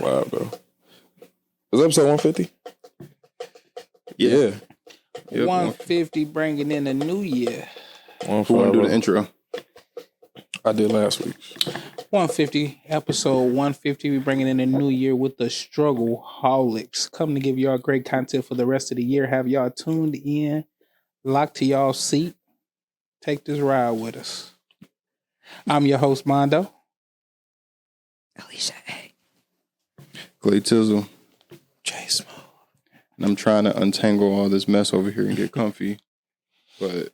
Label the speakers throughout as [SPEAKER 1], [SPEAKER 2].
[SPEAKER 1] wild, though. Was episode 150? Yeah.
[SPEAKER 2] Yep. 150 bringing in a new year.
[SPEAKER 3] Who want to do the intro?
[SPEAKER 1] I did last week.
[SPEAKER 2] 150, episode 150. We bringing in a new year with the StruggleHolics. Coming to give y'all great content for the rest of the year. Have y'all tuned in, locked to y'all seat. Take this ride with us. I'm your host, Mondo.
[SPEAKER 4] Alisha A.
[SPEAKER 3] Clay Tizzle.
[SPEAKER 1] Jay Smooth.
[SPEAKER 3] And I'm trying to untangle all this mess over here and get comfy. But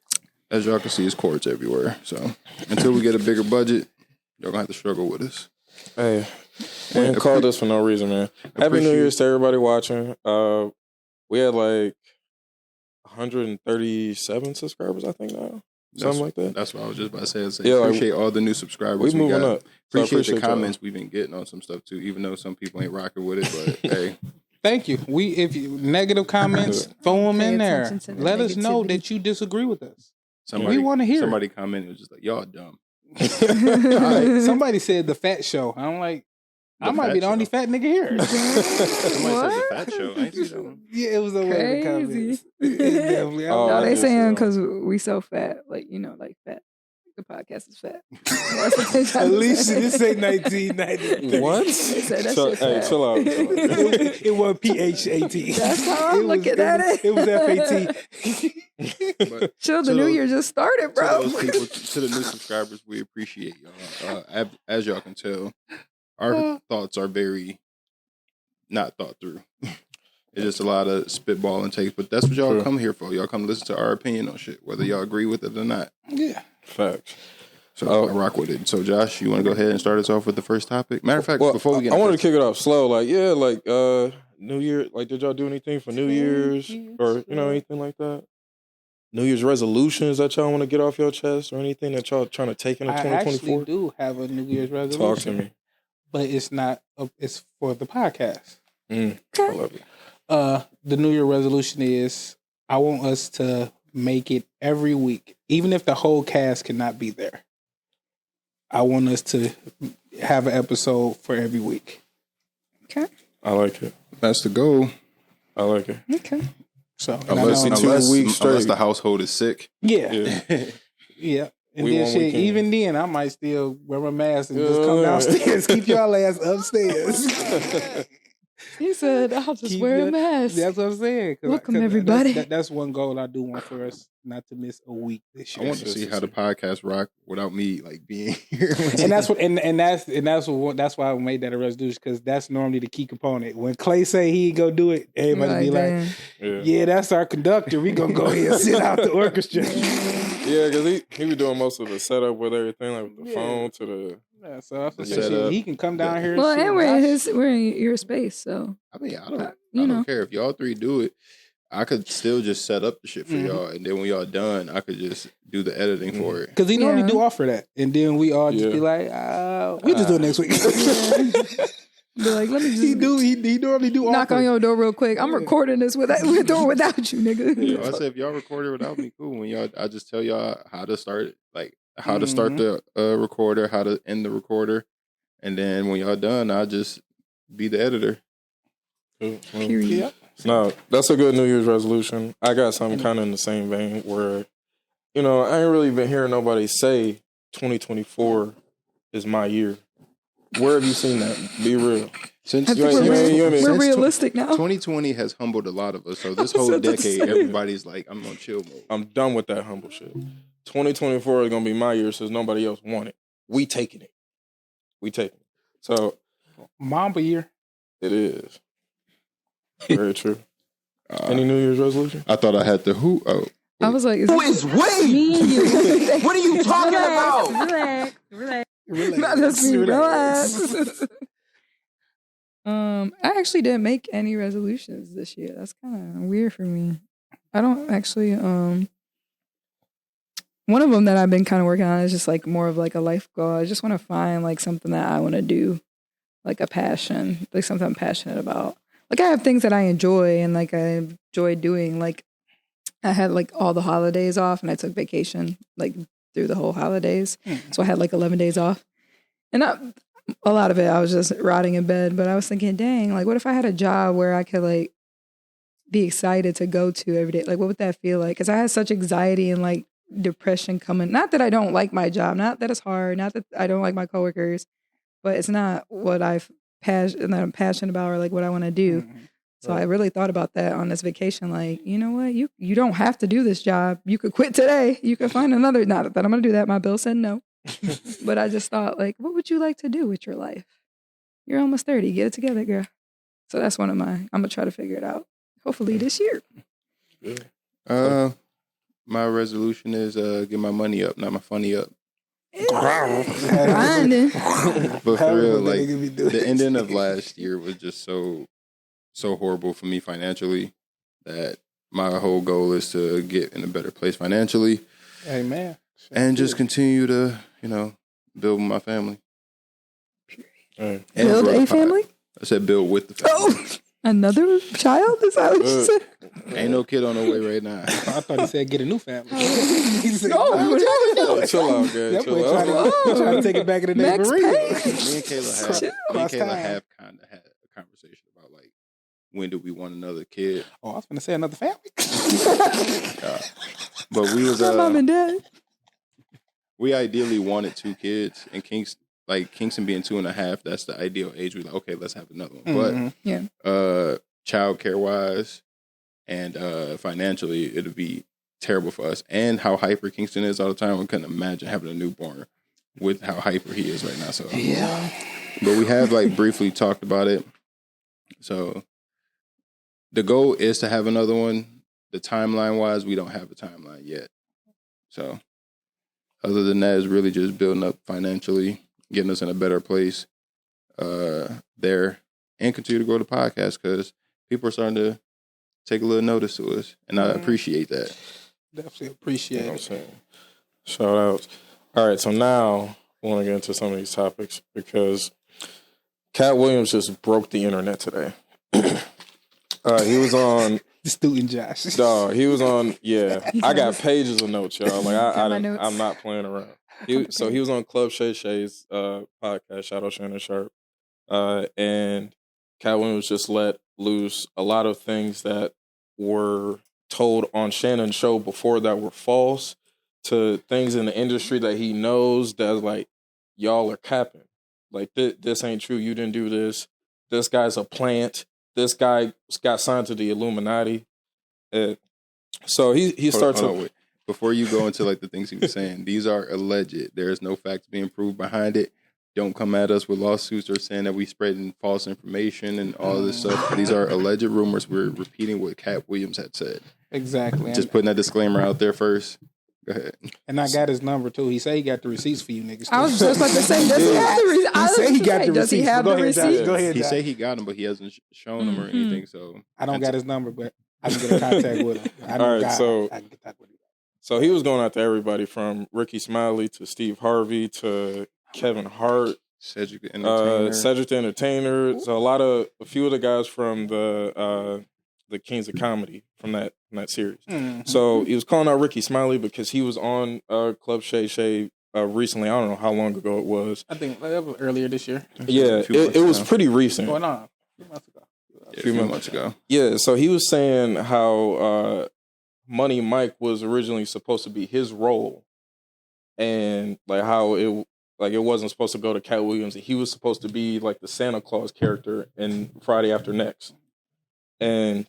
[SPEAKER 3] as y'all can see, it's cords everywhere. So until we get a bigger budget, y'all gonna have to struggle with us.
[SPEAKER 1] Hey, man, called us for no reason, man. Happy New Year's to everybody watching. We had like 137 subscribers, I think now. Something like that.
[SPEAKER 3] That's what I was just about to say. Appreciate all the new subscribers.
[SPEAKER 1] We moving up. So
[SPEAKER 3] appreciate the comments we've been getting on some stuff too, even though some people ain't rocking with it. But hey.
[SPEAKER 2] Thank you. If you negative comments, throw them in there. Let us know that you disagree with us. We want to hear.
[SPEAKER 3] Somebody commented was just like, y'all dumb.
[SPEAKER 2] Right. Somebody said the fat show. I'm like, I might be the only fat nigga here.
[SPEAKER 3] Somebody said the fat show. I ain't see that one.
[SPEAKER 2] Yeah, it was a way to comments.
[SPEAKER 4] No, they saying because we so fat, like like fat. The podcast is fat.
[SPEAKER 2] At least this ain't 1990.
[SPEAKER 1] What?
[SPEAKER 4] They said that
[SPEAKER 1] chill out.
[SPEAKER 2] It was PHAT.
[SPEAKER 4] That's how I'm looking at it.
[SPEAKER 2] It was FAT.
[SPEAKER 4] Chill, the new year just started, bro.
[SPEAKER 3] To those people, to the new subscribers, we appreciate y'all. As y'all can tell, our thoughts are very not thought through. It's just a lot of spitball and takes, but that's what y'all come here for. Y'all come listen to our opinion on shit, whether y'all agree with it or not.
[SPEAKER 2] Yeah.
[SPEAKER 1] Facts.
[SPEAKER 3] So I rock with it. So Josh, you want to go ahead and start us off with the first topic? Matter of fact, before we get
[SPEAKER 1] I wanted to kick it off slow. Like, New Year, like, did y'all do anything for New Year's or, anything like that? New Year's resolutions that y'all want to get off your chest or anything that y'all trying to take into 2024?
[SPEAKER 2] I actually do have a New Year's resolution.
[SPEAKER 1] Talk to me.
[SPEAKER 2] But it's not, it's for the podcast.
[SPEAKER 1] I love it.
[SPEAKER 2] The New Year resolution is I want us to make it every week, even if the whole cast cannot be there. I want us to have an episode for every week.
[SPEAKER 4] Okay.
[SPEAKER 1] I like it.
[SPEAKER 3] That's the goal.
[SPEAKER 1] I like it.
[SPEAKER 4] Okay.
[SPEAKER 2] So
[SPEAKER 3] unless the household is sick.
[SPEAKER 2] Yeah. Yeah. And then even then, I might still wear my mask and just come downstairs. Keep y'all ass upstairs.
[SPEAKER 4] He said, I'll just wear a mask.
[SPEAKER 2] That's what I'm saying.
[SPEAKER 4] Welcome, everybody.
[SPEAKER 2] That's one goal I do want for us, not to miss a week this year.
[SPEAKER 3] I want to see how the podcast rock without me being here.
[SPEAKER 2] And that's why I made that a resolution, because that's normally the key component. When Clay say he go do it, everybody be like, yeah, that's our conductor. We gonna go ahead and sit out the orchestra.
[SPEAKER 1] Yeah, because he was doing most of the setup with everything, like with the phone to the.
[SPEAKER 2] Yeah, so he can come down here.
[SPEAKER 4] Well, and we're in your space, so
[SPEAKER 3] I mean, I don't care if y'all three do it. I could still just set up the shit for y'all, and then when y'all done, I could just do the editing for it.
[SPEAKER 2] Because he normally do offer that, and then we all just be like, we just do it next week.
[SPEAKER 4] Be like, let me just.
[SPEAKER 2] He normally do
[SPEAKER 4] knock on your door real quick. I'm recording this without you, nigga.
[SPEAKER 3] Yeah, I said if y'all record it without me, cool. When I just tell y'all how to start it, how to start the recorder, how to end the recorder, and then when y'all done, I'll just be the editor.
[SPEAKER 4] Period.
[SPEAKER 2] Yeah.
[SPEAKER 1] No, that's a good New Year's resolution. I got something kind of in the same vein where, I ain't really been hearing nobody say 2024 is my year. Where have you seen that? Be real.
[SPEAKER 4] We're realistic now.
[SPEAKER 3] 2020 has humbled a lot of us. So this whole decade, everybody's like, I'm on chill mode.
[SPEAKER 1] I'm done with that humble shit. 2024 is going to be my year since nobody else want it. We taking it. So.
[SPEAKER 2] Mamba year.
[SPEAKER 1] It is. Very true. Any New Year's resolution?
[SPEAKER 3] I thought I had the who. Oh.
[SPEAKER 4] I was like,
[SPEAKER 5] who is we? What are you talking about?
[SPEAKER 4] Relax. I actually didn't make any resolutions this year. That's kind of weird for me. I don't actually. One of them that I've been kind of working on is just more of a life goal. I just want to find something that I want to do, a passion, something I'm passionate about. I have things that I enjoy and I enjoy doing. I had all the holidays off and I took vacation through the whole holidays. So I had 11 days off. And a lot of it, I was just rotting in bed. But I was thinking, dang, like, what if I had a job where I could, like, be excited to go to every day? Like, what would that feel like? Because I had such anxiety and, like, depression coming. Not that I don't like my job. Not that it's hard. Not that I don't like my coworkers. But it's not what I'm passionate about or, like, what I want to do.
[SPEAKER 2] Mm-hmm.
[SPEAKER 4] So I really thought about that on this vacation. Like, you know what? You don't have to do this job. You could quit today. You could find another. Not that I'm going to do that. My bill said no. But I just thought, like, what would you like to do with your life? You're almost 30. Get it together, girl. So that's one of mine. I'm going to try to figure it out. Hopefully this year.
[SPEAKER 3] My resolution is get my money up, not my funny up.
[SPEAKER 4] Grinding.
[SPEAKER 3] But for real, like, the ending of last year was just so horrible for me financially that my whole goal is to get in a better place financially.
[SPEAKER 2] Amen.
[SPEAKER 3] And just continue to, build my family.
[SPEAKER 1] Hey.
[SPEAKER 4] Build a family?
[SPEAKER 3] I said build with the family.
[SPEAKER 4] Oh, another child? Is that what you said?
[SPEAKER 3] Ain't no kid on the way right now.
[SPEAKER 2] I thought he said get a new family.
[SPEAKER 4] Oh,
[SPEAKER 1] Chill out, guys.
[SPEAKER 2] That boy
[SPEAKER 1] Chill out.
[SPEAKER 2] trying to take it back in the day
[SPEAKER 4] Max
[SPEAKER 2] for real.
[SPEAKER 3] Me and Kayla have kind of had a conversation about, like, when do we want another kid?
[SPEAKER 2] Oh, I was going to say another family.
[SPEAKER 3] But we was
[SPEAKER 4] My mom and dad.
[SPEAKER 3] we ideally wanted 2 kids, and Kingston being 2.5, that's the ideal age. We like, okay, let's have another one.
[SPEAKER 2] Mm-hmm.
[SPEAKER 3] But child care wise and financially, it'll be terrible for us. And how hyper Kingston is all the time, we couldn't imagine having a newborn with how hyper he is right now. So
[SPEAKER 2] Yeah.
[SPEAKER 3] But we have, like, briefly talked about it. So the goal is to have another one. The timeline wise, we don't have a timeline yet. So other than that, it's really just building up financially, getting us in a better place there, and continue to grow the podcast because people are starting to take a little notice to us, and I appreciate that.
[SPEAKER 2] Definitely appreciate
[SPEAKER 1] You know
[SPEAKER 2] it.
[SPEAKER 1] what I'm saying? Shout outs. All right, so now I want to get into some of these topics because Katt Williams just broke the internet today. He was on.
[SPEAKER 2] The student Josh.
[SPEAKER 1] Dog, he was on. Yeah, I got pages of notes, y'all. Like
[SPEAKER 4] Got my notes.
[SPEAKER 1] I'm not playing around. So he was on Club Shay's podcast. Shout out Shannon Sharp. And Katt Williams just let loose a lot of things that were told on Shannon's show before that were false, to things in the industry that he knows that, like, y'all are capping. Like, this ain't true. You didn't do this. This guy's a plant. This guy got signed to the Illuminati. So he starts
[SPEAKER 3] Hold on, wait. Before you go into, like, the things he was saying, these are alleged. There is no facts being proved behind it. Don't come at us with lawsuits or saying that we spreading false information and all this stuff. These are alleged rumors. We're repeating what Katt Williams had said.
[SPEAKER 2] Exactly.
[SPEAKER 3] Just putting that disclaimer out there first. Go ahead.
[SPEAKER 2] And I got his number too. He said he got the receipts for you niggas.
[SPEAKER 4] I was just about to say, does he have the receipts?
[SPEAKER 2] He said he got the
[SPEAKER 4] Does he
[SPEAKER 2] receipts.
[SPEAKER 4] have
[SPEAKER 2] Go
[SPEAKER 4] the
[SPEAKER 2] ahead, Josh.
[SPEAKER 4] receipts?
[SPEAKER 2] Go ahead,
[SPEAKER 3] He
[SPEAKER 2] Josh.
[SPEAKER 3] said he got them, but he hasn't shown them or anything. So
[SPEAKER 2] I don't got his number, but I can get in contact with him. I
[SPEAKER 1] All right,
[SPEAKER 2] I
[SPEAKER 1] so-
[SPEAKER 2] can get in contact with him.
[SPEAKER 1] So he was going out to everybody from Ricky Smiley to Steve Harvey to Kevin Hart,
[SPEAKER 3] Cedric the Entertainer.
[SPEAKER 1] Cedric the Entertainer. So a few of the guys from the Kings of Comedy from that series.
[SPEAKER 2] Mm-hmm.
[SPEAKER 1] So he was calling out Ricky Smiley because he was on Club Shay recently. I don't know how long ago it was.
[SPEAKER 2] I think that was earlier this year.
[SPEAKER 1] Yeah, it was pretty recent.
[SPEAKER 2] Going on. A few months ago.
[SPEAKER 3] A few months ago.
[SPEAKER 1] Yeah, so he was saying how Money Mike was originally supposed to be his role, and like how it wasn't supposed to go to Katt Williams. He was supposed to be like the Santa Claus character in Friday After Next, and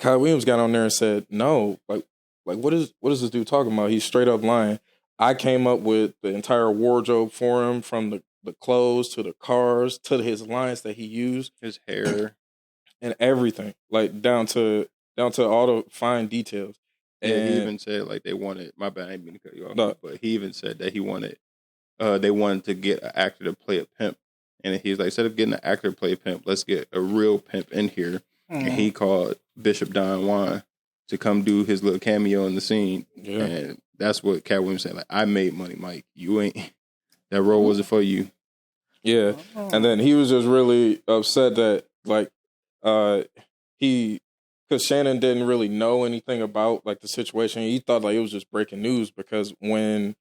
[SPEAKER 1] Katt Williams got on there and said, "No, like what is this dude talking about? He's straight up lying. I came up with the entire wardrobe for him, from the clothes to the cars to his lines that he used,
[SPEAKER 3] His hair.
[SPEAKER 1] and everything, like down to all the fine details."
[SPEAKER 3] And
[SPEAKER 1] And
[SPEAKER 3] he even said, like, they wanted, my bad, I didn't mean to cut you off,
[SPEAKER 1] No.
[SPEAKER 3] but he even said that they wanted to get an actor to play a pimp. And he's like, instead of getting an actor to play a pimp, let's get a real pimp in here.
[SPEAKER 2] Mm-hmm.
[SPEAKER 3] And he called Bishop Don Juan to come do his little cameo in the scene.
[SPEAKER 1] yeah.
[SPEAKER 3] And that's what Katt Williams said. Like, I made Money Mike. You ain't, that role wasn't for you.
[SPEAKER 1] Yeah.
[SPEAKER 2] Oh.
[SPEAKER 1] And then he was just really upset that, like, because Shannon didn't really know anything about, like, the situation. He thought, like, it was just breaking news because when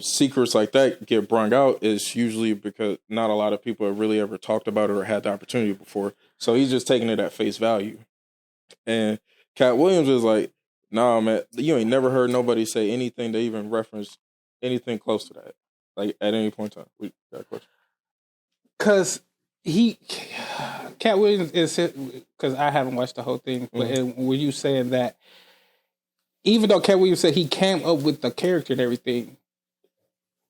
[SPEAKER 1] secrets like that get brung out is usually because not a lot of people have really ever talked about it or had the opportunity before. So he's just taking it at face value. And Katt Williams is like, nah, man, you ain't never heard nobody say anything to even reference anything close to that. Like, at any point in time. We got a question.
[SPEAKER 2] Because Katt Williams is, because I haven't watched the whole thing, but were you saying that even though Katt Williams said he came up with the character and everything,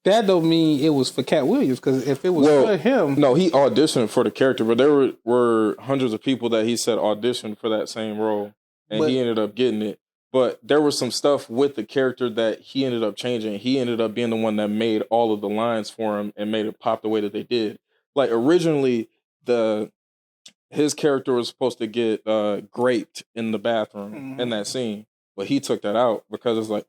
[SPEAKER 2] that don't mean it was for Katt Williams, because if it was for him...
[SPEAKER 1] No, he auditioned for the character, but there were hundreds of people that he said auditioned for that same role, and he ended up getting it. But there was some stuff with the character that he ended up changing. He ended up being the one that made all of the lines for him and made it pop the way that they did. Like, originally, his character was supposed to get raped in the bathroom in that scene, but he took that out because it's like,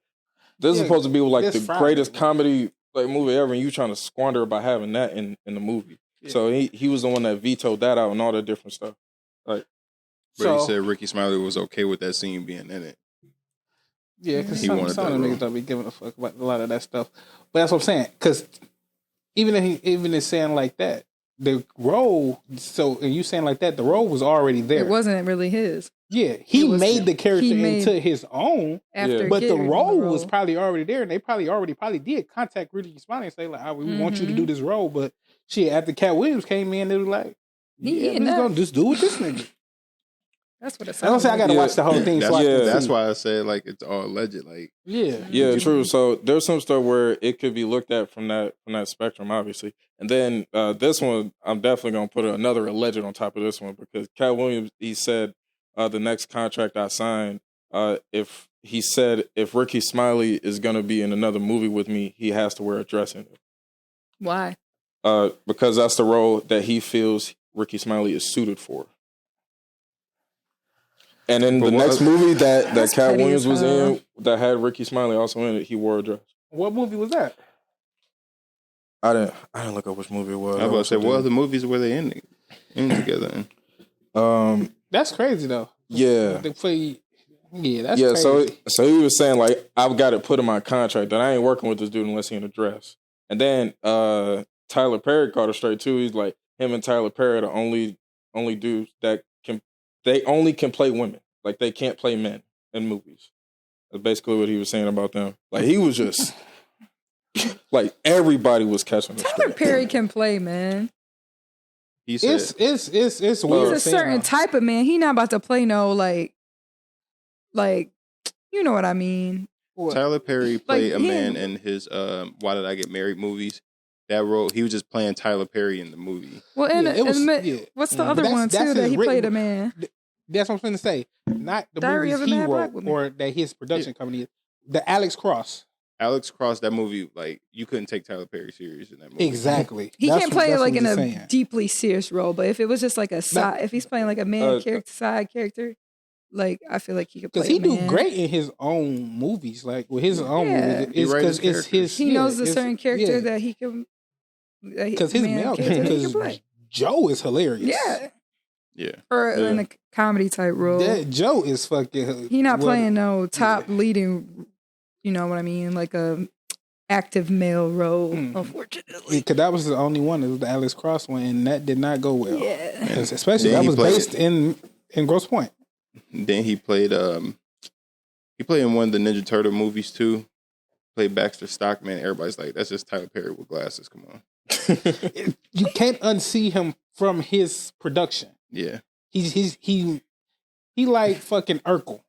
[SPEAKER 1] this is supposed to be like the greatest comedy movie ever, and you trying to squander by having that in the movie. Yeah. So he was the one that vetoed that out and all that different stuff. Like,
[SPEAKER 3] but he said Ricky Smiley was okay with that scene being in it.
[SPEAKER 2] Yeah, because some of them niggas don't be giving a fuck about a lot of that stuff. But that's what I'm saying. Because even in saying like that, the role, and you saying like that, the role was already there.
[SPEAKER 4] It wasn't really his.
[SPEAKER 2] Yeah, he made the character into his own, but the role was probably already there, and they probably did contact Ricky Smiley and say like, we want you to do this role, but shit, after Katt Williams came in, they was like, we're gonna just do with this nigga.
[SPEAKER 4] That's what it sounds
[SPEAKER 2] I don't say I gotta watch the whole thing.
[SPEAKER 3] That's why I said like it's all alleged. Like
[SPEAKER 1] true. So there's some stuff where it could be looked at from that spectrum, obviously. And then this one, I'm definitely gonna put another alleged on top of this one because Katt Williams, he said the next contract I signed, if Ricky Smiley is gonna be in another movie with me, he has to wear a dress in it.
[SPEAKER 4] Why?
[SPEAKER 1] Because that's the role that he feels Ricky Smiley is suited for. And in the next movie that Katt Williams was in, that had Ricky Smiley also in it, he wore a dress.
[SPEAKER 2] What movie was that?
[SPEAKER 1] I didn't look up which movie it was.
[SPEAKER 3] I was about to say, what other movies were they in together
[SPEAKER 1] in?
[SPEAKER 2] That's crazy though.
[SPEAKER 1] Yeah.
[SPEAKER 2] That's crazy.
[SPEAKER 1] So he was saying like, I've got it put in my contract that I ain't working with this dude unless he in a dress. And then Tyler Perry caught it straight too. He's like, him and Tyler Perry are the only dudes that they only can play women. Like, they can't play men in movies. That's basically what he was saying about them. Like, he was just... like, everybody was catching this.
[SPEAKER 4] Tyler Perry can play, man.
[SPEAKER 2] He said, it's weird.
[SPEAKER 4] He's a certain type of man. He not about to play no, like, you know what I mean.
[SPEAKER 3] Tyler Perry played a man in his Why Did I Get Married movies. That role, he was just playing Tyler Perry in the movie.
[SPEAKER 4] Well, what's the other one, too, that he played a man?
[SPEAKER 2] That's what I'm finna say. Not the movies he wrote or that his production company is. The Alex Cross.
[SPEAKER 3] Alex Cross, that movie, like, you couldn't take Tyler Perry serious in that movie.
[SPEAKER 2] Exactly.
[SPEAKER 4] He can't play it like in a deeply serious role, but if it was just like a side, if he's playing like a man character, side character, like, I feel like he could play
[SPEAKER 2] because he do great in his own movies, like with his own movies. It's because it's his.
[SPEAKER 4] He knows a certain character that he can.
[SPEAKER 2] Because his male character, Joe is hilarious.
[SPEAKER 3] Yeah.
[SPEAKER 4] Or in a comedy type role.
[SPEAKER 2] Joe is fucking.
[SPEAKER 4] He not playing no top leading. You know what I mean? Like a active male role, unfortunately.
[SPEAKER 2] Because that was the only one, it was the Alex Cross one, and that did not go well.
[SPEAKER 4] Yeah.
[SPEAKER 2] Especially that was based in Grosse Pointe.
[SPEAKER 3] Then he played in one of the Ninja Turtle movies too. Played Baxter Stockman. Everybody's like, that's just Tyler Perry with glasses. Come on.
[SPEAKER 2] You can't unsee him from his production.
[SPEAKER 3] Yeah.
[SPEAKER 2] He like fucking Urkel.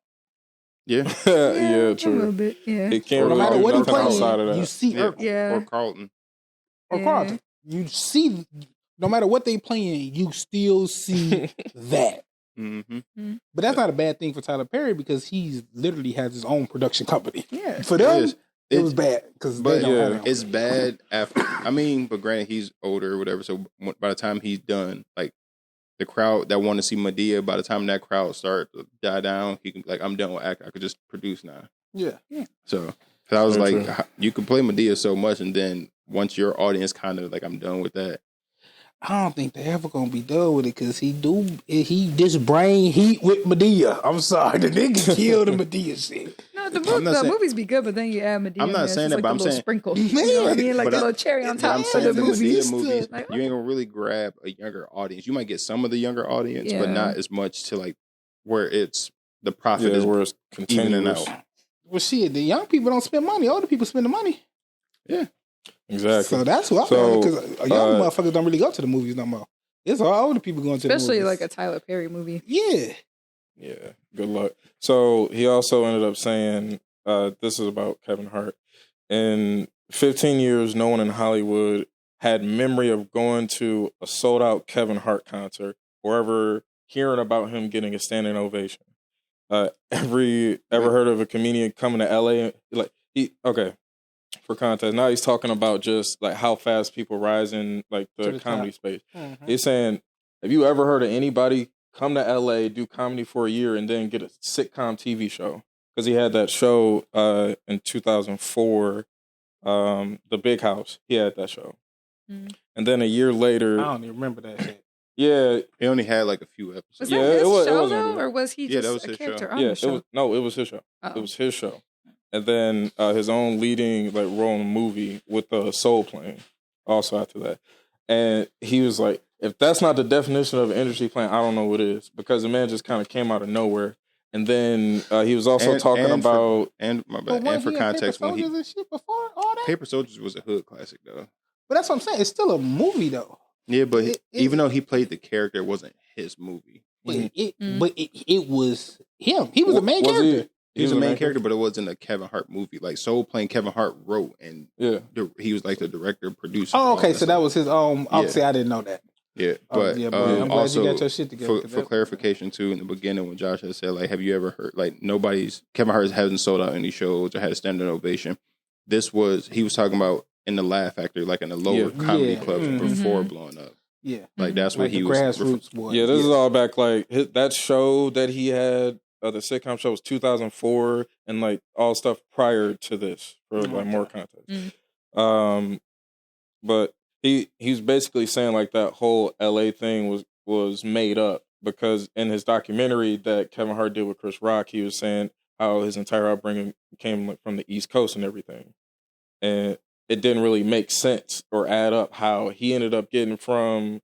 [SPEAKER 1] Yeah. True.
[SPEAKER 4] A little bit, yeah.
[SPEAKER 1] It can't
[SPEAKER 2] no matter what he
[SPEAKER 1] plays,
[SPEAKER 2] you see Urkel.
[SPEAKER 3] Or Carlton.
[SPEAKER 2] Or Carlton. You see, no matter what they playing, you still see that.
[SPEAKER 3] Mm-hmm.
[SPEAKER 2] But that's not a bad thing for Tyler Perry because he literally has his own production company.
[SPEAKER 4] Yeah.
[SPEAKER 2] For them, it was bad. But
[SPEAKER 3] it's bad after. I mean, but granted, he's older or whatever. So by the time he's done, like, the crowd that want to see Madea, by the time that crowd start to die down, he can be like, I'm done with acting. I could just produce now.
[SPEAKER 2] Yeah.
[SPEAKER 3] So I was you can play Madea so much, and then once your audience kind of like, I'm done with that.
[SPEAKER 2] I don't think they ever gonna be done with it because he just brain heat with Madea. I'm sorry, the nigga killed the Madea shit.
[SPEAKER 4] No, The movies be good, but then you add Medea.
[SPEAKER 3] I'm not saying that,
[SPEAKER 4] like
[SPEAKER 3] but I'm
[SPEAKER 4] little
[SPEAKER 3] saying
[SPEAKER 4] sprinkle. You know what I mean? Like a little cherry on top
[SPEAKER 3] for
[SPEAKER 4] of the movies.
[SPEAKER 3] movies,
[SPEAKER 4] Like,
[SPEAKER 3] you ain't gonna really grab a younger audience. You might get some of the younger audience, but not as much to like where it's the profit is
[SPEAKER 1] where it's
[SPEAKER 3] evening out.
[SPEAKER 2] Well, shit, the young people don't spend money. Older people spend the money.
[SPEAKER 1] Yeah, exactly.
[SPEAKER 2] So that's what I'm because young motherfuckers don't really go to the movies no more. It's all older people going to the movies.
[SPEAKER 4] Especially like a Tyler Perry movie.
[SPEAKER 2] Yeah.
[SPEAKER 1] Yeah, good luck. So he also ended up saying, this is about Kevin Hart. In 15 years, no one in Hollywood had memory of going to a sold-out Kevin Hart concert or ever hearing about him getting a standing ovation. Ever heard of a comedian coming to LA? For context, now he's talking about just like how fast people rise in like the comedy space. Mm-hmm. He's saying, have you ever heard of anybody come to LA, do comedy for a year, and then get a sitcom TV show? Because he had that show in 2004, The Big House. He had that show. Mm-hmm. And then a year later...
[SPEAKER 2] I don't even remember that shit.
[SPEAKER 1] Yeah.
[SPEAKER 3] He only had like a few episodes.
[SPEAKER 4] Was that his show, though? Or was he just
[SPEAKER 3] that was
[SPEAKER 4] a
[SPEAKER 3] his
[SPEAKER 4] character
[SPEAKER 3] show.
[SPEAKER 4] on the show?
[SPEAKER 1] It was his show. Oh. It was his show. And then his own leading like role in a movie with Soul Plane also after that. And he was like, if that's not the definition of an industry plan, I don't know what is. Because the man just kind of came out of nowhere. And then he was also talking about...
[SPEAKER 3] And for context,
[SPEAKER 2] when and shit before all that?
[SPEAKER 3] Paper Soldiers was a hood classic, though.
[SPEAKER 2] But that's what I'm saying. It's still a movie, though.
[SPEAKER 3] Yeah, but even though he played the character, it wasn't his movie.
[SPEAKER 2] But it was him. He was the main character.
[SPEAKER 3] He was the main character, but it wasn't a Kevin Hart movie. Like Soul Plane, Kevin Hart wrote, and he was like the director, producer.
[SPEAKER 2] Oh, okay, so that was his own. Obviously, I didn't know that.
[SPEAKER 3] Yeah, but
[SPEAKER 2] I'm glad
[SPEAKER 3] also
[SPEAKER 2] you got your shit together.
[SPEAKER 3] For clarification too, in the beginning when Josh had said like, have you ever heard like Kevin Hart hasn't sold out any shows or had a standing ovation. He was talking about in the Laugh Factory, like in the lower comedy clubs before blowing up.
[SPEAKER 2] Yeah,
[SPEAKER 3] like that's what he was.
[SPEAKER 2] Grassroots boy.
[SPEAKER 1] Yeah, this is all back like that show that he had. The sitcom show was 2004, and like all stuff prior to this for like more context. But he's basically saying like that whole LA thing was made up because in his documentary that Kevin Hart did with Chris Rock, he was saying how his entire upbringing came like, from the East Coast and everything, and it didn't really make sense or add up how he ended up getting from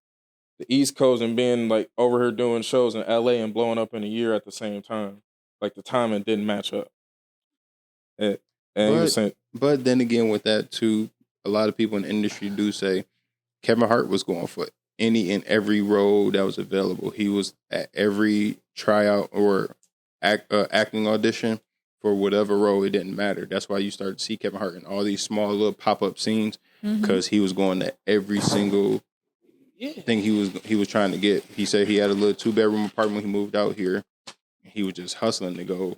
[SPEAKER 1] the East Coast and being like over here doing shows in LA and blowing up in a year at the same time. Like the timing didn't match up. He was saying,
[SPEAKER 3] but then again, with that too, a lot of people in the industry do say Kevin Hart was going for any and every role that was available. He was at every tryout or acting audition for whatever role. It didn't matter. That's why you started to see Kevin Hart in all these small little pop-up scenes because he was going to every single thing he was trying to get. He said he had a little 2-bedroom apartment when he moved out here. He was just hustling to go,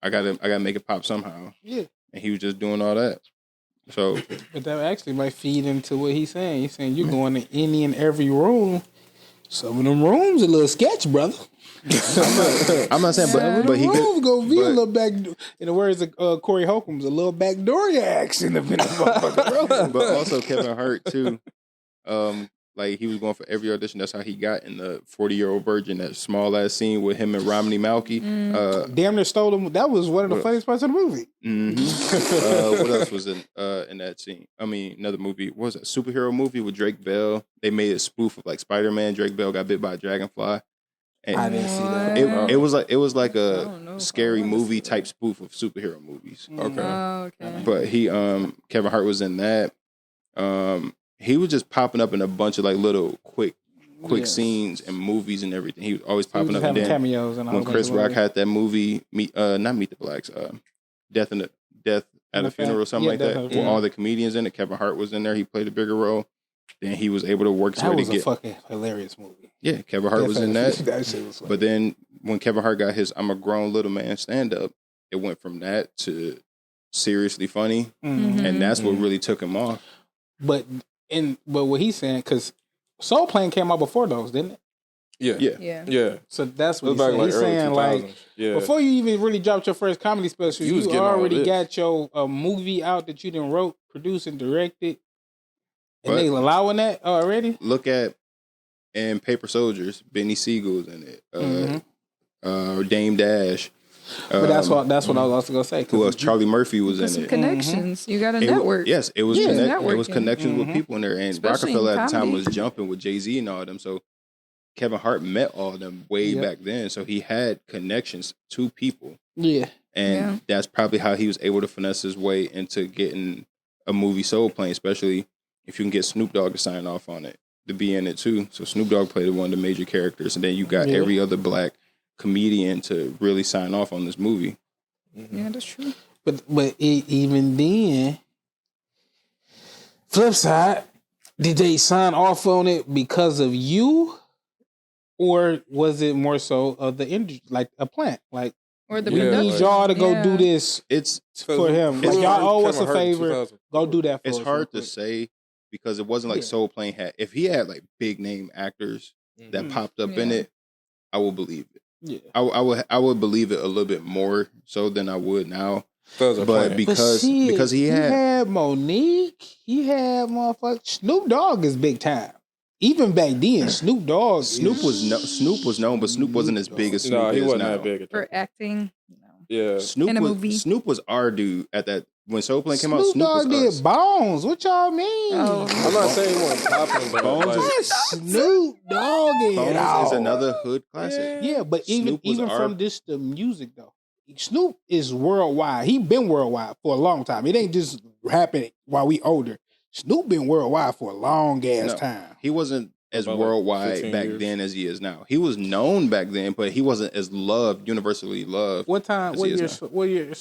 [SPEAKER 3] I gotta make it pop somehow. Yeah. And he was just doing all that. So
[SPEAKER 2] but that actually might feed into what he's saying. He's saying you're going to any and every room. Some of them rooms a little sketch, brother.
[SPEAKER 3] I'm not saying, but he could
[SPEAKER 2] go be a little back. In the words of Corey Holcomb's, a little backdoor action up in the motherfucker.
[SPEAKER 3] But also Kevin Hart too. Like he was going for every audition. That's how he got in the 40-Year-Old Virgin, that small ass scene with him and Romney Malky.
[SPEAKER 2] Damn near stole him. That was one of the funniest parts of the movie.
[SPEAKER 3] Mm-hmm. What else was in that scene? I mean, another movie. What was it? A superhero movie with Drake Bell. They made a spoof of like Spider-Man. Drake Bell got bit by a dragonfly. And
[SPEAKER 2] I didn't see that.
[SPEAKER 3] It was like a scary movie type spoof of superhero movies.
[SPEAKER 1] Okay.
[SPEAKER 4] Okay.
[SPEAKER 3] But Kevin Hart was in that. He was just popping up in a bunch of like little quick scenes and movies and everything. He was always popping up. And then
[SPEAKER 2] cameos and all
[SPEAKER 3] when Chris Rock had that movie, not Meet the Blacks, Death at a Funeral, something like that, with all the comedians in it. Kevin Hart was in there. He played a bigger role. Then he was able to work his way to get.
[SPEAKER 2] That was a fucking hilarious movie.
[SPEAKER 3] Yeah, Kevin Hart was in that.
[SPEAKER 2] That shit was funny.
[SPEAKER 3] But then when Kevin Hart got his "I'm a Grown Little Man" stand up, it went from that to seriously funny, and that's what really took him off.
[SPEAKER 2] But what he's saying, because Soul Plane came out before those, didn't it?
[SPEAKER 1] Yeah.
[SPEAKER 2] So that's what he's saying. He's saying like, before you even really dropped your first comedy special, you already got your movie out that you done wrote, produced, and directed. And they allowing that already?
[SPEAKER 3] Look at in Paper Soldiers, Benny Siegel's in it. Dame Dash.
[SPEAKER 2] But that's what I was also gonna say.
[SPEAKER 3] Who else? Charlie Murphy was
[SPEAKER 4] There's
[SPEAKER 3] in
[SPEAKER 4] some
[SPEAKER 3] it.
[SPEAKER 4] connections. You got a network.
[SPEAKER 3] Yes, it was.
[SPEAKER 2] Yeah.
[SPEAKER 3] It was connections with people in there, and
[SPEAKER 4] Especially
[SPEAKER 3] Rockefeller
[SPEAKER 4] in
[SPEAKER 3] at the time
[SPEAKER 4] comedy.
[SPEAKER 3] was jumping with Jay-Z and all them. So Kevin Hart met all of them way back then, so he had connections to people.
[SPEAKER 2] Yeah.
[SPEAKER 3] And that's probably how he was able to finesse his way into getting a movie Soul Plane, especially if you can get Snoop Dogg to sign off on it, to be in it too. So Snoop Dogg played one of the major characters, and then you got every other black comedian to really sign off on this movie.
[SPEAKER 4] Yeah, that's true.
[SPEAKER 2] But even then, flip side, did they sign off on it because of you, or was it more so of the industry, like a plant, like?
[SPEAKER 4] Or the
[SPEAKER 2] We need y'all to go do this.
[SPEAKER 3] It's
[SPEAKER 2] for him. Like, y'all owe us a favor. Go do that for us.
[SPEAKER 3] It's hard to say because it wasn't like Soul Plane had. If he had like big name actors that popped up in it, I would believe it. Yeah, I would believe it a little bit more so than I would now. But because he had
[SPEAKER 2] Monique, he had motherfucker Snoop Dogg is big time. Even back then, Snoop was known, but Snoop wasn't as big as Snoop
[SPEAKER 1] No, he
[SPEAKER 3] is
[SPEAKER 1] wasn't
[SPEAKER 3] now.
[SPEAKER 1] that big.
[SPEAKER 4] For acting.
[SPEAKER 1] Yeah,
[SPEAKER 3] Snoop was our dude at that when Soul Plane came out.
[SPEAKER 2] Snoop Dogg did Bones. What y'all mean?
[SPEAKER 1] I'm not saying he wasn't popping, but
[SPEAKER 3] Bones
[SPEAKER 2] Snoop Dogg
[SPEAKER 3] is another hood classic.
[SPEAKER 2] Yeah, but even from this the music though, Snoop is worldwide. He been worldwide for a long time. It ain't just happening while we older. Snoop been worldwide for a long ass time.
[SPEAKER 3] He wasn't as worldwide back then as he is now. He was known back then, but he wasn't as universally loved.
[SPEAKER 2] What time? What year?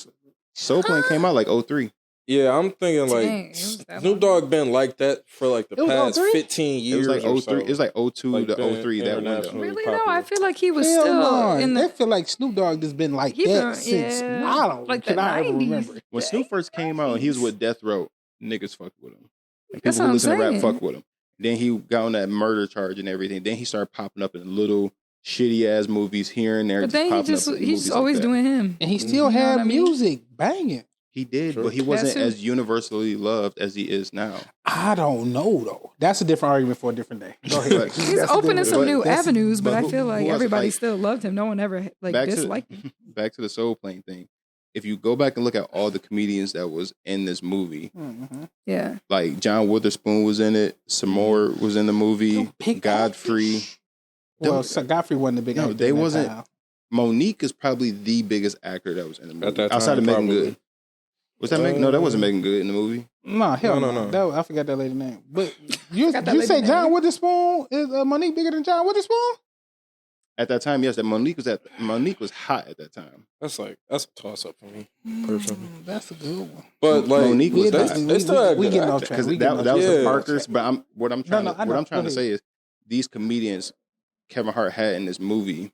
[SPEAKER 3] Soul Plane came out like 03.
[SPEAKER 1] Yeah, I'm thinking like Snoop Dogg been like that for like the past 15 years.
[SPEAKER 3] It was like 03. It was like 02 to 03 that window.
[SPEAKER 4] Really? No, I feel like he was still in the.
[SPEAKER 2] I feel like Snoop Dogg has been like that since I don't like can I ever remember.
[SPEAKER 3] When Snoop first came out, he was with Death Row. Niggas fucked with him. And
[SPEAKER 4] That's
[SPEAKER 3] people who
[SPEAKER 4] what
[SPEAKER 3] listen
[SPEAKER 4] I'm
[SPEAKER 3] to rap
[SPEAKER 4] saying.
[SPEAKER 3] fuck with him. Then he got on that murder charge and everything. Then he started popping up in little shitty ass movies here and there.
[SPEAKER 4] But then he's always doing him,
[SPEAKER 2] and he still had music banging.
[SPEAKER 3] He did, but he wasn't as universally loved as he is now.
[SPEAKER 2] I don't know though. That's a different argument for a different day. Go ahead.
[SPEAKER 4] He's opening some new avenues, but I feel like everybody still loved him. No one ever disliked him.
[SPEAKER 3] Back to the Soul Plane thing. If you go back and look at all the comedians that was in this movie, like John Witherspoon was in it, Simone was in the movie, Godfrey.
[SPEAKER 2] Well, Godfrey wasn't the big actor.
[SPEAKER 3] No, they wasn't. Monique is probably the biggest actor that was in the movie
[SPEAKER 1] at that
[SPEAKER 3] outside
[SPEAKER 1] time,
[SPEAKER 3] of Megan
[SPEAKER 1] probably.
[SPEAKER 3] Good. Was that Megan? No, that wasn't Megan Good in the movie.
[SPEAKER 2] No, hell no. I forgot that lady's name. But you say John Witherspoon is Monique bigger than John Witherspoon?
[SPEAKER 3] At that time, yes, that Monique was hot at that time.
[SPEAKER 1] That's a toss up for me personally.
[SPEAKER 2] That's a good one.
[SPEAKER 1] But like
[SPEAKER 3] Monique was
[SPEAKER 1] they still had
[SPEAKER 2] we
[SPEAKER 1] good
[SPEAKER 2] getting off
[SPEAKER 1] actors.
[SPEAKER 2] track.
[SPEAKER 3] Because that was the Parkers. But what I'm trying to say is these comedians Kevin Hart had in this movie,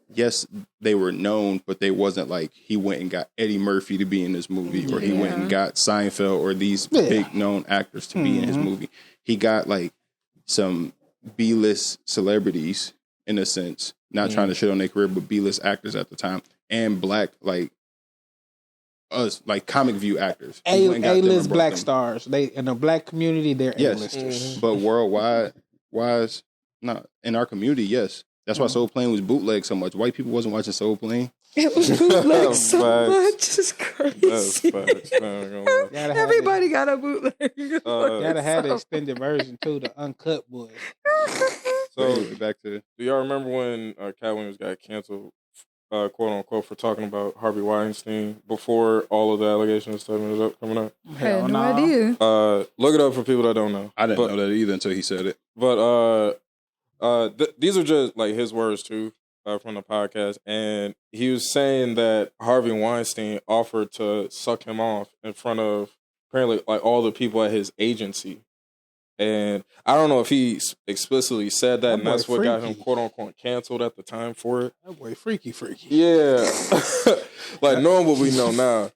[SPEAKER 3] yes, they were known, but they wasn't like he went and got Eddie Murphy to be in this movie, or he went and got Seinfeld or these big known actors to be in his movie. He got like some B-list celebrities in a sense. Not trying to shit on their career, but B-list actors at the time, and black like us, like comic view actors.
[SPEAKER 2] A-list black stars. They in the black community, they're A-listers.
[SPEAKER 3] But worldwide, wise, not in our community. Yes, that's why Soul Plane was bootleg so much. White people wasn't watching Soul Plane.
[SPEAKER 4] It was bootleg so much. It's crazy. Everybody got a bootleg.
[SPEAKER 2] Gotta have the extended version too, the uncut boy.
[SPEAKER 3] So back to.
[SPEAKER 1] Do y'all remember when Katt Williams got canceled, quote unquote, for talking about Harvey Weinstein before all of the allegations started coming up?
[SPEAKER 4] I had no idea.
[SPEAKER 1] Look it up for people that don't know.
[SPEAKER 3] I didn't know that either until he said it.
[SPEAKER 1] But these are just like his words too from the podcast, and he was saying that Harvey Weinstein offered to suck him off in front of apparently like all the people at his agency. And I don't know if he explicitly said that, and that's what got him quote unquote canceled at the time for it.
[SPEAKER 2] That boy freaky.
[SPEAKER 1] Yeah, like knowing what we know now.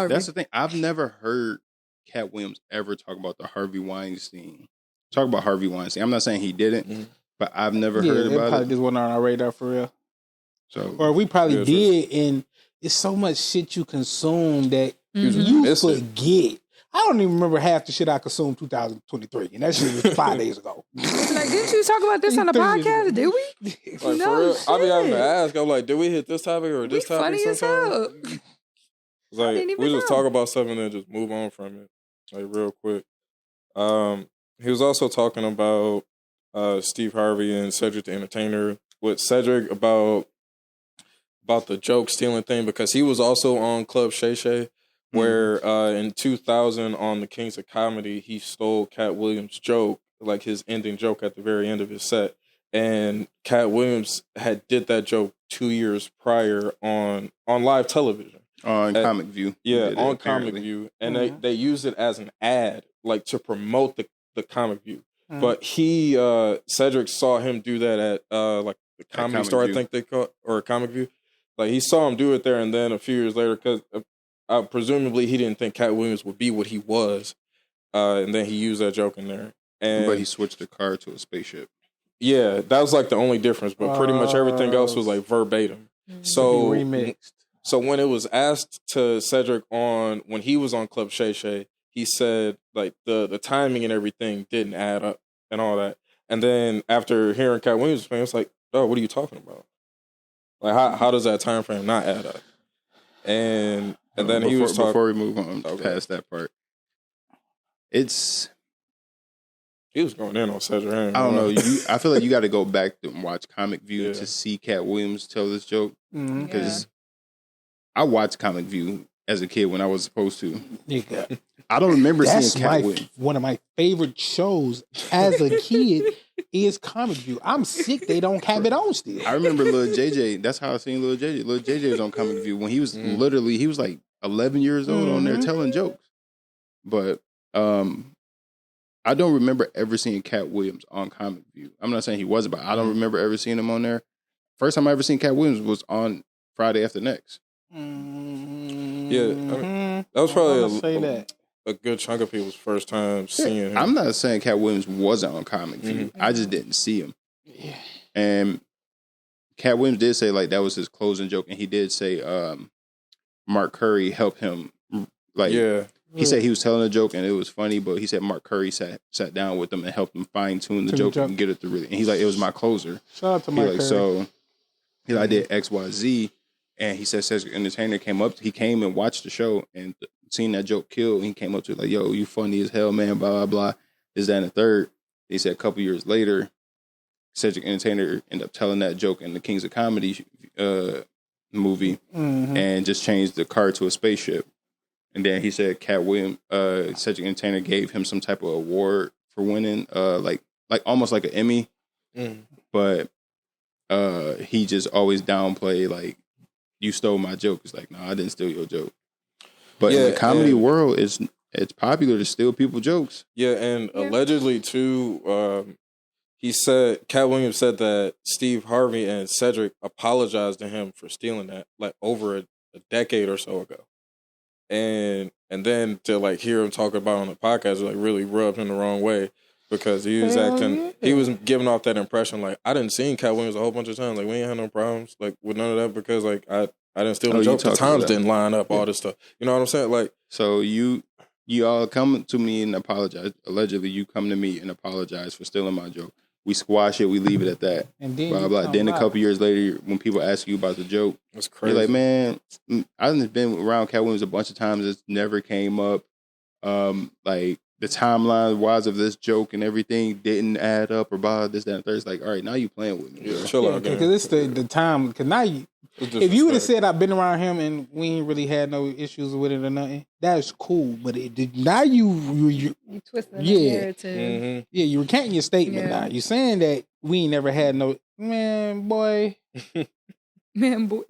[SPEAKER 3] That's the thing. I've never heard Katt Williams ever talk about Harvey Weinstein. I'm not saying he didn't, but I've never heard about it.
[SPEAKER 2] Probably just wasn't on our radar for real.
[SPEAKER 3] So,
[SPEAKER 2] or we probably did, and it's so much shit you consume that you forget. I don't even remember half the shit I consumed 2023, and that shit was 5 days ago.
[SPEAKER 4] It's Like, didn't you talk about this on the podcast? Did we?
[SPEAKER 1] Like, for
[SPEAKER 4] No
[SPEAKER 1] real, I be having to
[SPEAKER 4] shit.
[SPEAKER 1] ask. I'm like, did we hit this topic or
[SPEAKER 4] We
[SPEAKER 1] this topic?
[SPEAKER 4] funny as
[SPEAKER 1] sometime?
[SPEAKER 4] hell.
[SPEAKER 1] It's like
[SPEAKER 4] didn't even
[SPEAKER 1] we just
[SPEAKER 4] know.
[SPEAKER 1] talk about something and just move on from it, like real quick. He was also talking about Steve Harvey and Cedric the Entertainer with Cedric about the joke stealing thing, because he was also on Club Shay, where in 2000 on the Kings of Comedy he stole Katt Williams' joke, like his ending joke at the very end of his set, and Katt Williams had did that joke 2 years prior on live television.
[SPEAKER 3] On Comic View.
[SPEAKER 1] Yeah,
[SPEAKER 3] Did it,
[SPEAKER 1] on
[SPEAKER 3] apparently.
[SPEAKER 1] Comic View. And they used it as an ad, like to promote the Comic View. But Cedric saw him do that at like the Comedy
[SPEAKER 3] Comic
[SPEAKER 1] Store,
[SPEAKER 3] View.
[SPEAKER 1] I think they call it, or Comic View. Like he saw him do it there, and then a few years later, because presumably he didn't think Katt Williams would be what he was, and then he used that joke in there. And
[SPEAKER 3] But he switched the car to a spaceship.
[SPEAKER 1] yeah, that was like the only difference. But pretty much everything else was like verbatim. So
[SPEAKER 2] remixed.
[SPEAKER 1] So when it was asked to Cedric when he was on Club Shay, he said like the timing and everything didn't add up and all that. And then after hearing Katt Williams explain, it's like, oh, what are you talking about? Like how does that time frame not add up? And then he was talking.
[SPEAKER 3] Before we move on past that part,
[SPEAKER 1] he was going in on Cedric.
[SPEAKER 3] I don't know. I feel like you got to go back and watch Comic View to see Katt Williams tell this joke, because I watched Comic View as a kid when I was supposed to.
[SPEAKER 2] Nigga.
[SPEAKER 3] I don't remember
[SPEAKER 2] That's
[SPEAKER 3] seeing Katt Williams.
[SPEAKER 2] one of my favorite shows as a kid is Comic View. I'm sick they don't have it on still.
[SPEAKER 3] I remember Lil JJ. That's how I seen Lil JJ. Lil JJ was on Comic View when he was literally, he was like 11 years old on there telling jokes. But I don't remember ever seeing Katt Williams on Comic View. I'm not saying he wasn't, but I don't remember ever seeing him on there. First time I ever seen Katt Williams was on Friday After Next.
[SPEAKER 1] Yeah, I mean, that was probably a good chunk of people's first time seeing him.
[SPEAKER 3] I'm not saying Katt Williams wasn't on Comic View. I just didn't see him.
[SPEAKER 2] Yeah.
[SPEAKER 3] And Katt Williams did say like that was his closing joke, and he did say Mark Curry helped him. Like, he said he was telling a joke and it was funny, but he said Mark Curry sat down with him and helped him fine tune the joke and get it to really. And he's like, it was my closer.
[SPEAKER 2] Shout out to Mark Curry.
[SPEAKER 3] So he's like, I did XYZ. And he said, Cedric Entertainer he came and watched the show and seen that joke kill. And he came up to it like, yo, you funny as hell, man, blah, blah, blah. Is that in the third? He said a couple years later, Cedric Entertainer ended up telling that joke in the Kings of Comedy movie and just changed the car to a spaceship. And then he said Katt Williams, Cedric Entertainer gave him some type of award for winning, like almost like an Emmy. But he just always downplayed like, you stole my joke. It's like, no, I didn't steal your joke. But in the comedy world, it's popular to steal people's jokes.
[SPEAKER 1] Yeah, and allegedly too, Katt Williams said that Steve Harvey and Cedric apologized to him for stealing that like over a decade or so ago. And then to like hear him talk about it on the podcast like really rubbed him the wrong way, because he was he was giving off that impression like, I didn't see Katt Williams a whole bunch of times, like we ain't had no problems like with none of that, because like I didn't steal the joke, the times didn't line up, all this stuff, you know what I'm saying? Like, so
[SPEAKER 3] you all come to me and apologize. Allegedly you come to me and apologize for stealing my joke. We squash it, we leave it at that. And then blah blah. Then a couple years later, when people ask you about the joke,
[SPEAKER 1] that's crazy.
[SPEAKER 3] You're like, man, I've been around Katt Williams a bunch of times. It's never came up. Like the timeline wise of this joke and everything didn't add up or blah this, that, and third. It's like, all right, now you playing with me.
[SPEAKER 1] Yeah, chill out,
[SPEAKER 2] because it's the time. Because now if you would have said I've been around him and we ain't really had no issues with it or nothing, that's cool. But now you
[SPEAKER 4] twisting the narrative.
[SPEAKER 2] Yeah, you recanting your statement now. You saying that we ain't never had no man, boy.
[SPEAKER 4] Man, boy.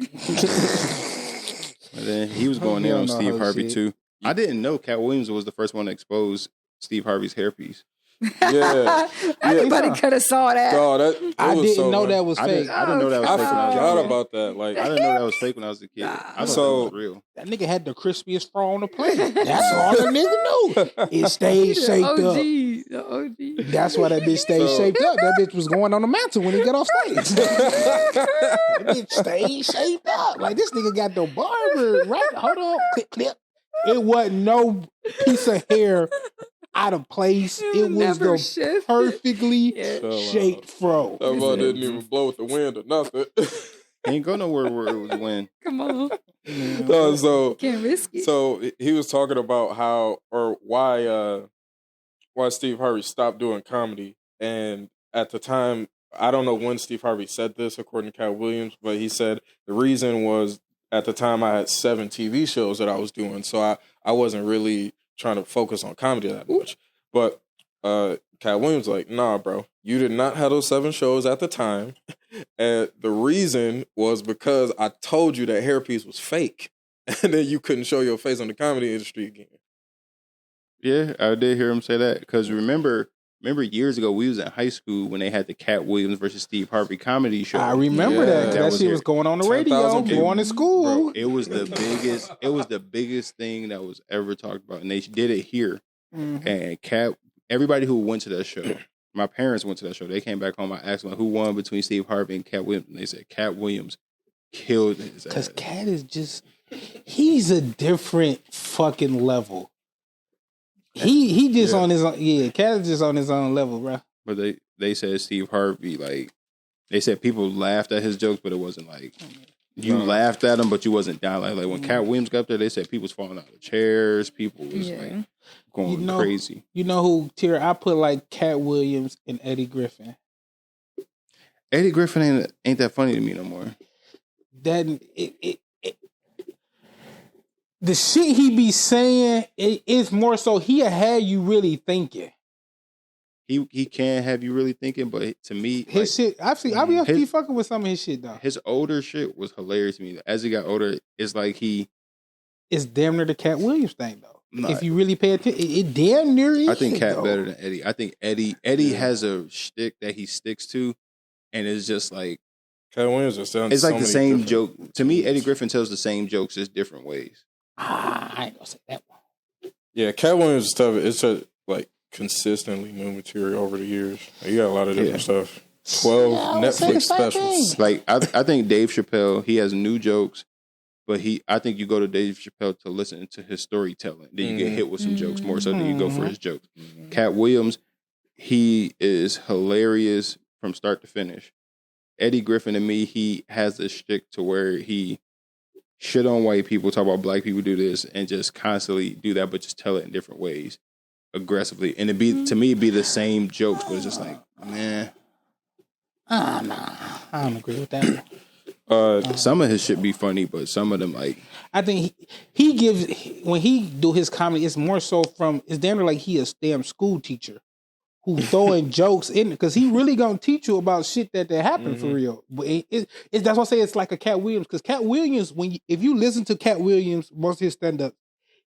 [SPEAKER 3] And then he was going in on Steve Harvey too. I didn't know Katt Williams was the first one to expose Steve Harvey's hairpiece.
[SPEAKER 1] Yeah.
[SPEAKER 4] Anybody could have saw that.
[SPEAKER 2] I didn't know that was fake.
[SPEAKER 3] I didn't know that was fake.
[SPEAKER 1] I forgot about that. Like,
[SPEAKER 3] I didn't know that was fake when I was a kid. I thought that was real.
[SPEAKER 2] That nigga had the crispiest fro on the planet. That's all the nigga knew. It stayed shaped up.
[SPEAKER 4] The OG.
[SPEAKER 2] That's why that bitch stayed shaped up. That bitch was going on the mantle when he got off stage. That bitch stayed shaped up. Like, this nigga got the barber, right? Hold on. Clip. It wasn't no piece of hair out of place. It was
[SPEAKER 4] never
[SPEAKER 2] the
[SPEAKER 4] shifted.
[SPEAKER 2] perfectly
[SPEAKER 4] Yeah.
[SPEAKER 2] shaped fro.
[SPEAKER 1] That ball didn't even blow with the wind or nothing.
[SPEAKER 3] Ain't go nowhere where it was when.
[SPEAKER 4] Come on.
[SPEAKER 1] No, so
[SPEAKER 4] Can't risk it.
[SPEAKER 1] So he was talking about how or why Steve Harvey stopped doing comedy, and at the time, I don't know when Steve Harvey said this, according to Katt Williams, but he said the reason was at the time I had 7 TV shows that I was doing, so I wasn't really trying to focus on comedy that much. But Katt Williams was like, nah, bro, you did not have those 7 shows at the time, and the reason was because I told you that hairpiece was fake, and then you couldn't show your face on the comedy industry again.
[SPEAKER 3] Yeah, I did hear him say that because remember years ago we was in high school when they had the Katt Williams versus Steve Harvey comedy show.
[SPEAKER 2] I remember that. That shit was going on the radio, going to school.
[SPEAKER 3] Bro, it was the biggest. It was the biggest thing that was ever talked about, and they did it here.
[SPEAKER 2] Mm-hmm.
[SPEAKER 3] And everybody who went to that show, my parents went to that show. They came back home. I asked them who won between Steve Harvey and Katt Williams, and they said Katt Williams killed his ass.
[SPEAKER 2] Because Katt is he's a different fucking level. He just on his own. Yeah, Katt is just on his own level, bro.
[SPEAKER 3] But they said Steve Harvey, like, they said people laughed at his jokes, but it wasn't like you laughed at him, but you wasn't down. Like when Katt Williams got up there, they said people was falling out of chairs. People was like going crazy.
[SPEAKER 2] You know who, Tira? I put like Katt Williams and Eddie Griffin.
[SPEAKER 3] Eddie Griffin ain't that funny to me no more.
[SPEAKER 2] The shit he be saying, it's more so he'll have you really thinking.
[SPEAKER 3] He can have you really thinking, but to me,
[SPEAKER 2] his shit, I be fucking with some of his shit though.
[SPEAKER 3] His older shit was hilarious to me. As he got older, it's like
[SPEAKER 2] it's damn near the Katt Williams thing though. If you really pay attention, it damn near is.
[SPEAKER 3] I think Katt better than Eddie. I think Eddie has a shtick that he sticks to, and it's just like
[SPEAKER 1] Katt Williams just sounds.
[SPEAKER 3] It's like the same joke to me. Eddie Griffin tells the same jokes, just different ways.
[SPEAKER 2] I ain't gonna say that one.
[SPEAKER 1] Yeah, Katt Williams stuff. It's like consistently new material over the years. You got a lot of different stuff. 12 Netflix specials.
[SPEAKER 3] Like I think Dave Chappelle, he has new jokes, but I think you go to Dave Chappelle to listen to his storytelling. Then you get hit with some jokes more so than you go for his jokes. Katt Williams, he is hilarious from start to finish. Eddie Griffin, to me, he has a shtick to where he shit on white people, talk about black people, do this, and just constantly do that, but just tell it in different ways, aggressively. And to me, it'd be the same jokes, but it's just like, nah.
[SPEAKER 2] Nah, I don't agree with that.
[SPEAKER 3] Some of his shit be funny, but some of them, like,
[SPEAKER 2] I think he gives, when he do his comedy, it's more so it's damn near like he a damn school teacher who throwing jokes in, because he really gonna teach you about shit that happened for real. But that's why I say it's like a Katt Williams, because Katt Williams, if you listen to Katt Williams, most of his stand-up,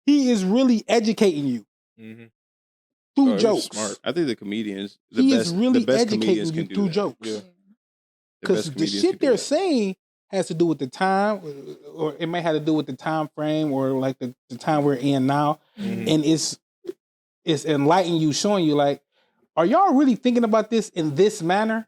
[SPEAKER 2] he is really educating you through jokes.
[SPEAKER 3] Smart. I think the comedians,
[SPEAKER 2] is really
[SPEAKER 3] the best
[SPEAKER 2] educating
[SPEAKER 3] comedians
[SPEAKER 2] you
[SPEAKER 3] can do
[SPEAKER 2] through
[SPEAKER 3] that.
[SPEAKER 2] jokes. Because the shit they're saying has to do with the time, or it may have to do with the time frame, or like the time we're in now, and it's enlightening you, showing you like, are y'all really thinking about this in this manner?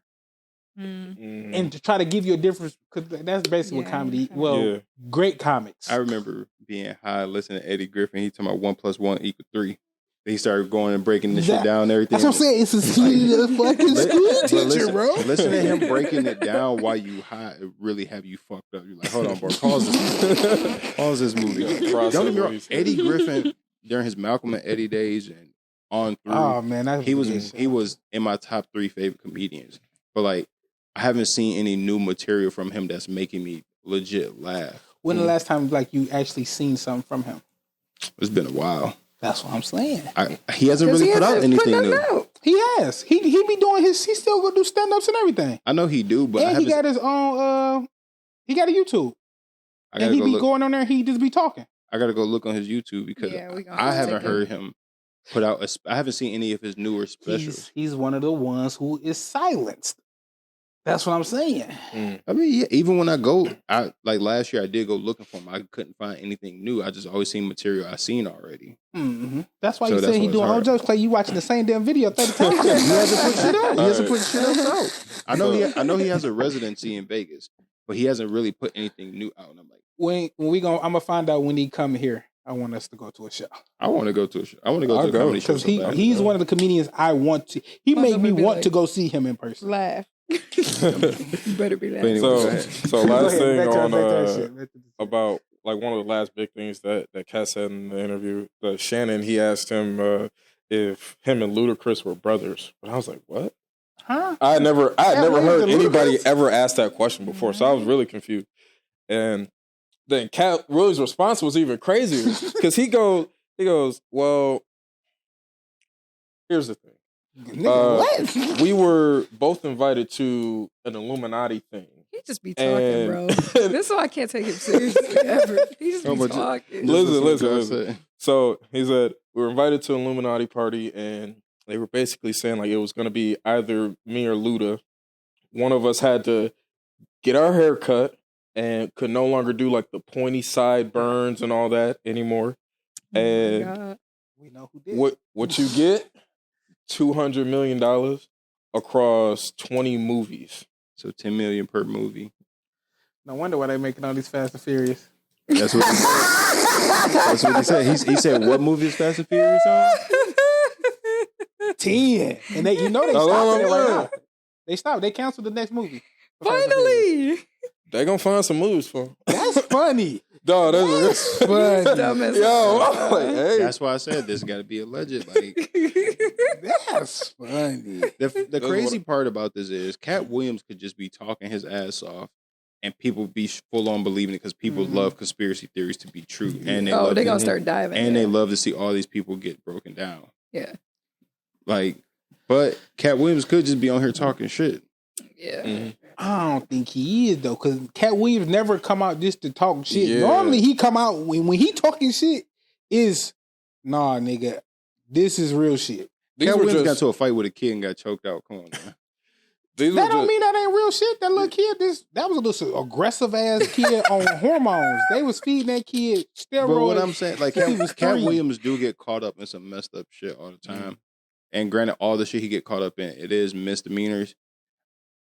[SPEAKER 2] And to try to give you a difference, because that's basically what comedy. Well, great comics.
[SPEAKER 3] I remember being high, listening to Eddie Griffin. He talking about 1 + 1 = 3. He started going and breaking the shit down and everything.
[SPEAKER 2] That's what I'm saying. It's a fucking school teacher, bro.
[SPEAKER 3] Listen to him breaking it down while you high. It really have you fucked up. You're like, hold on, bro. Pause this movie. Don't get me wrong. Eddie Griffin, during his Malcolm and Eddie days and on through,
[SPEAKER 2] oh man,
[SPEAKER 3] he was in my top 3 favorite comedians. But like, I haven't seen any new material from him that's making me legit laugh.
[SPEAKER 2] When the last time like you actually seen something from him?
[SPEAKER 3] It's been a while.
[SPEAKER 2] That's what I'm saying.
[SPEAKER 3] He hasn't really put out anything new.
[SPEAKER 2] He has. He be doing his. He still gonna do stand ups and everything.
[SPEAKER 3] I know he do, but
[SPEAKER 2] he got his own. He got a YouTube, and he be going on there. He just be talking.
[SPEAKER 3] I gotta go look on his YouTube because I haven't heard him put out. I haven't seen any of his newer specials.
[SPEAKER 2] He's one of the ones who is silenced. That's what I'm saying.
[SPEAKER 3] I mean, yeah, even when I go, like last year, I did go looking for him. I couldn't find anything new. I just always seen material I seen already.
[SPEAKER 2] That's why you say he doing whole jokes. Clay, you watching the same damn video 30 times. He hasn't put shit out.
[SPEAKER 3] He hasn't put shit out. I know he has a residency in Vegas, but he hasn't really put anything new out. And I'm like,
[SPEAKER 2] I'm gonna find out when he come here. I want us to go to a show.
[SPEAKER 3] I want to go to a show. I want to go to a comedy show.
[SPEAKER 2] Because he's one of the comedians I want to. He made me want to go see him in person.
[SPEAKER 4] Laugh. You better be laughing.
[SPEAKER 1] So last thing on about like one of the last big things that Katt said in the interview, Shannon, he asked him if him and Ludacris were brothers, but I was like, what?
[SPEAKER 2] Huh?
[SPEAKER 1] I had never heard anybody ever ask that question before, so I was really confused. And then Katt Williams' response was even crazier because he goes, well, here's the thing.
[SPEAKER 4] What?
[SPEAKER 1] We were both invited to an Illuminati thing.
[SPEAKER 4] He just be talking, bro. This is why I can't take him seriously ever. He just be talking.
[SPEAKER 1] Listen. So he said, we were invited to an Illuminati party, and they were basically saying like it was going to be either me or Luda. One of us had to get our hair cut and could no longer do like the pointy sideburns and all that anymore. And
[SPEAKER 2] we know who did.
[SPEAKER 1] What you get? $200 million across 20 movies.
[SPEAKER 3] So $10 million per movie.
[SPEAKER 2] No wonder why they're making all these Fast and Furious.
[SPEAKER 3] That's what he said. That's what he said. He said, what movie is Fast and Furious on?
[SPEAKER 2] 10. And they stopped it right now. They stopped. They canceled the next movie.
[SPEAKER 4] Finally.
[SPEAKER 1] They gonna find some moves for him.
[SPEAKER 2] That's funny.
[SPEAKER 1] Dog, that's funny.
[SPEAKER 3] Hey. That's why I said this got to be alleged. Like,
[SPEAKER 2] that's funny.
[SPEAKER 3] The crazy part about this is Katt Williams could just be talking his ass off, and people be full on believing it because people love conspiracy theories to be true, and they're gonna start diving, and they love to see all these people get broken down.
[SPEAKER 4] Yeah,
[SPEAKER 3] like, but Katt Williams could just be on here talking shit.
[SPEAKER 4] Yeah.
[SPEAKER 1] Mm-hmm.
[SPEAKER 2] I don't think he is though, because Katt Williams never come out just to talk shit. Yeah. Normally he come out when he talking shit is nah, nigga, this is real shit.
[SPEAKER 3] Katt Williams got to a fight with a kid and got choked out. Come on, man.
[SPEAKER 2] That don't mean that ain't real shit. That little kid, that was a little aggressive ass kid on hormones. They was feeding that kid steroids. But
[SPEAKER 3] what I'm saying, like Katt Williams do get caught up in some messed up shit all the time. Mm-hmm. And granted, all the shit he get caught up in, it is misdemeanors.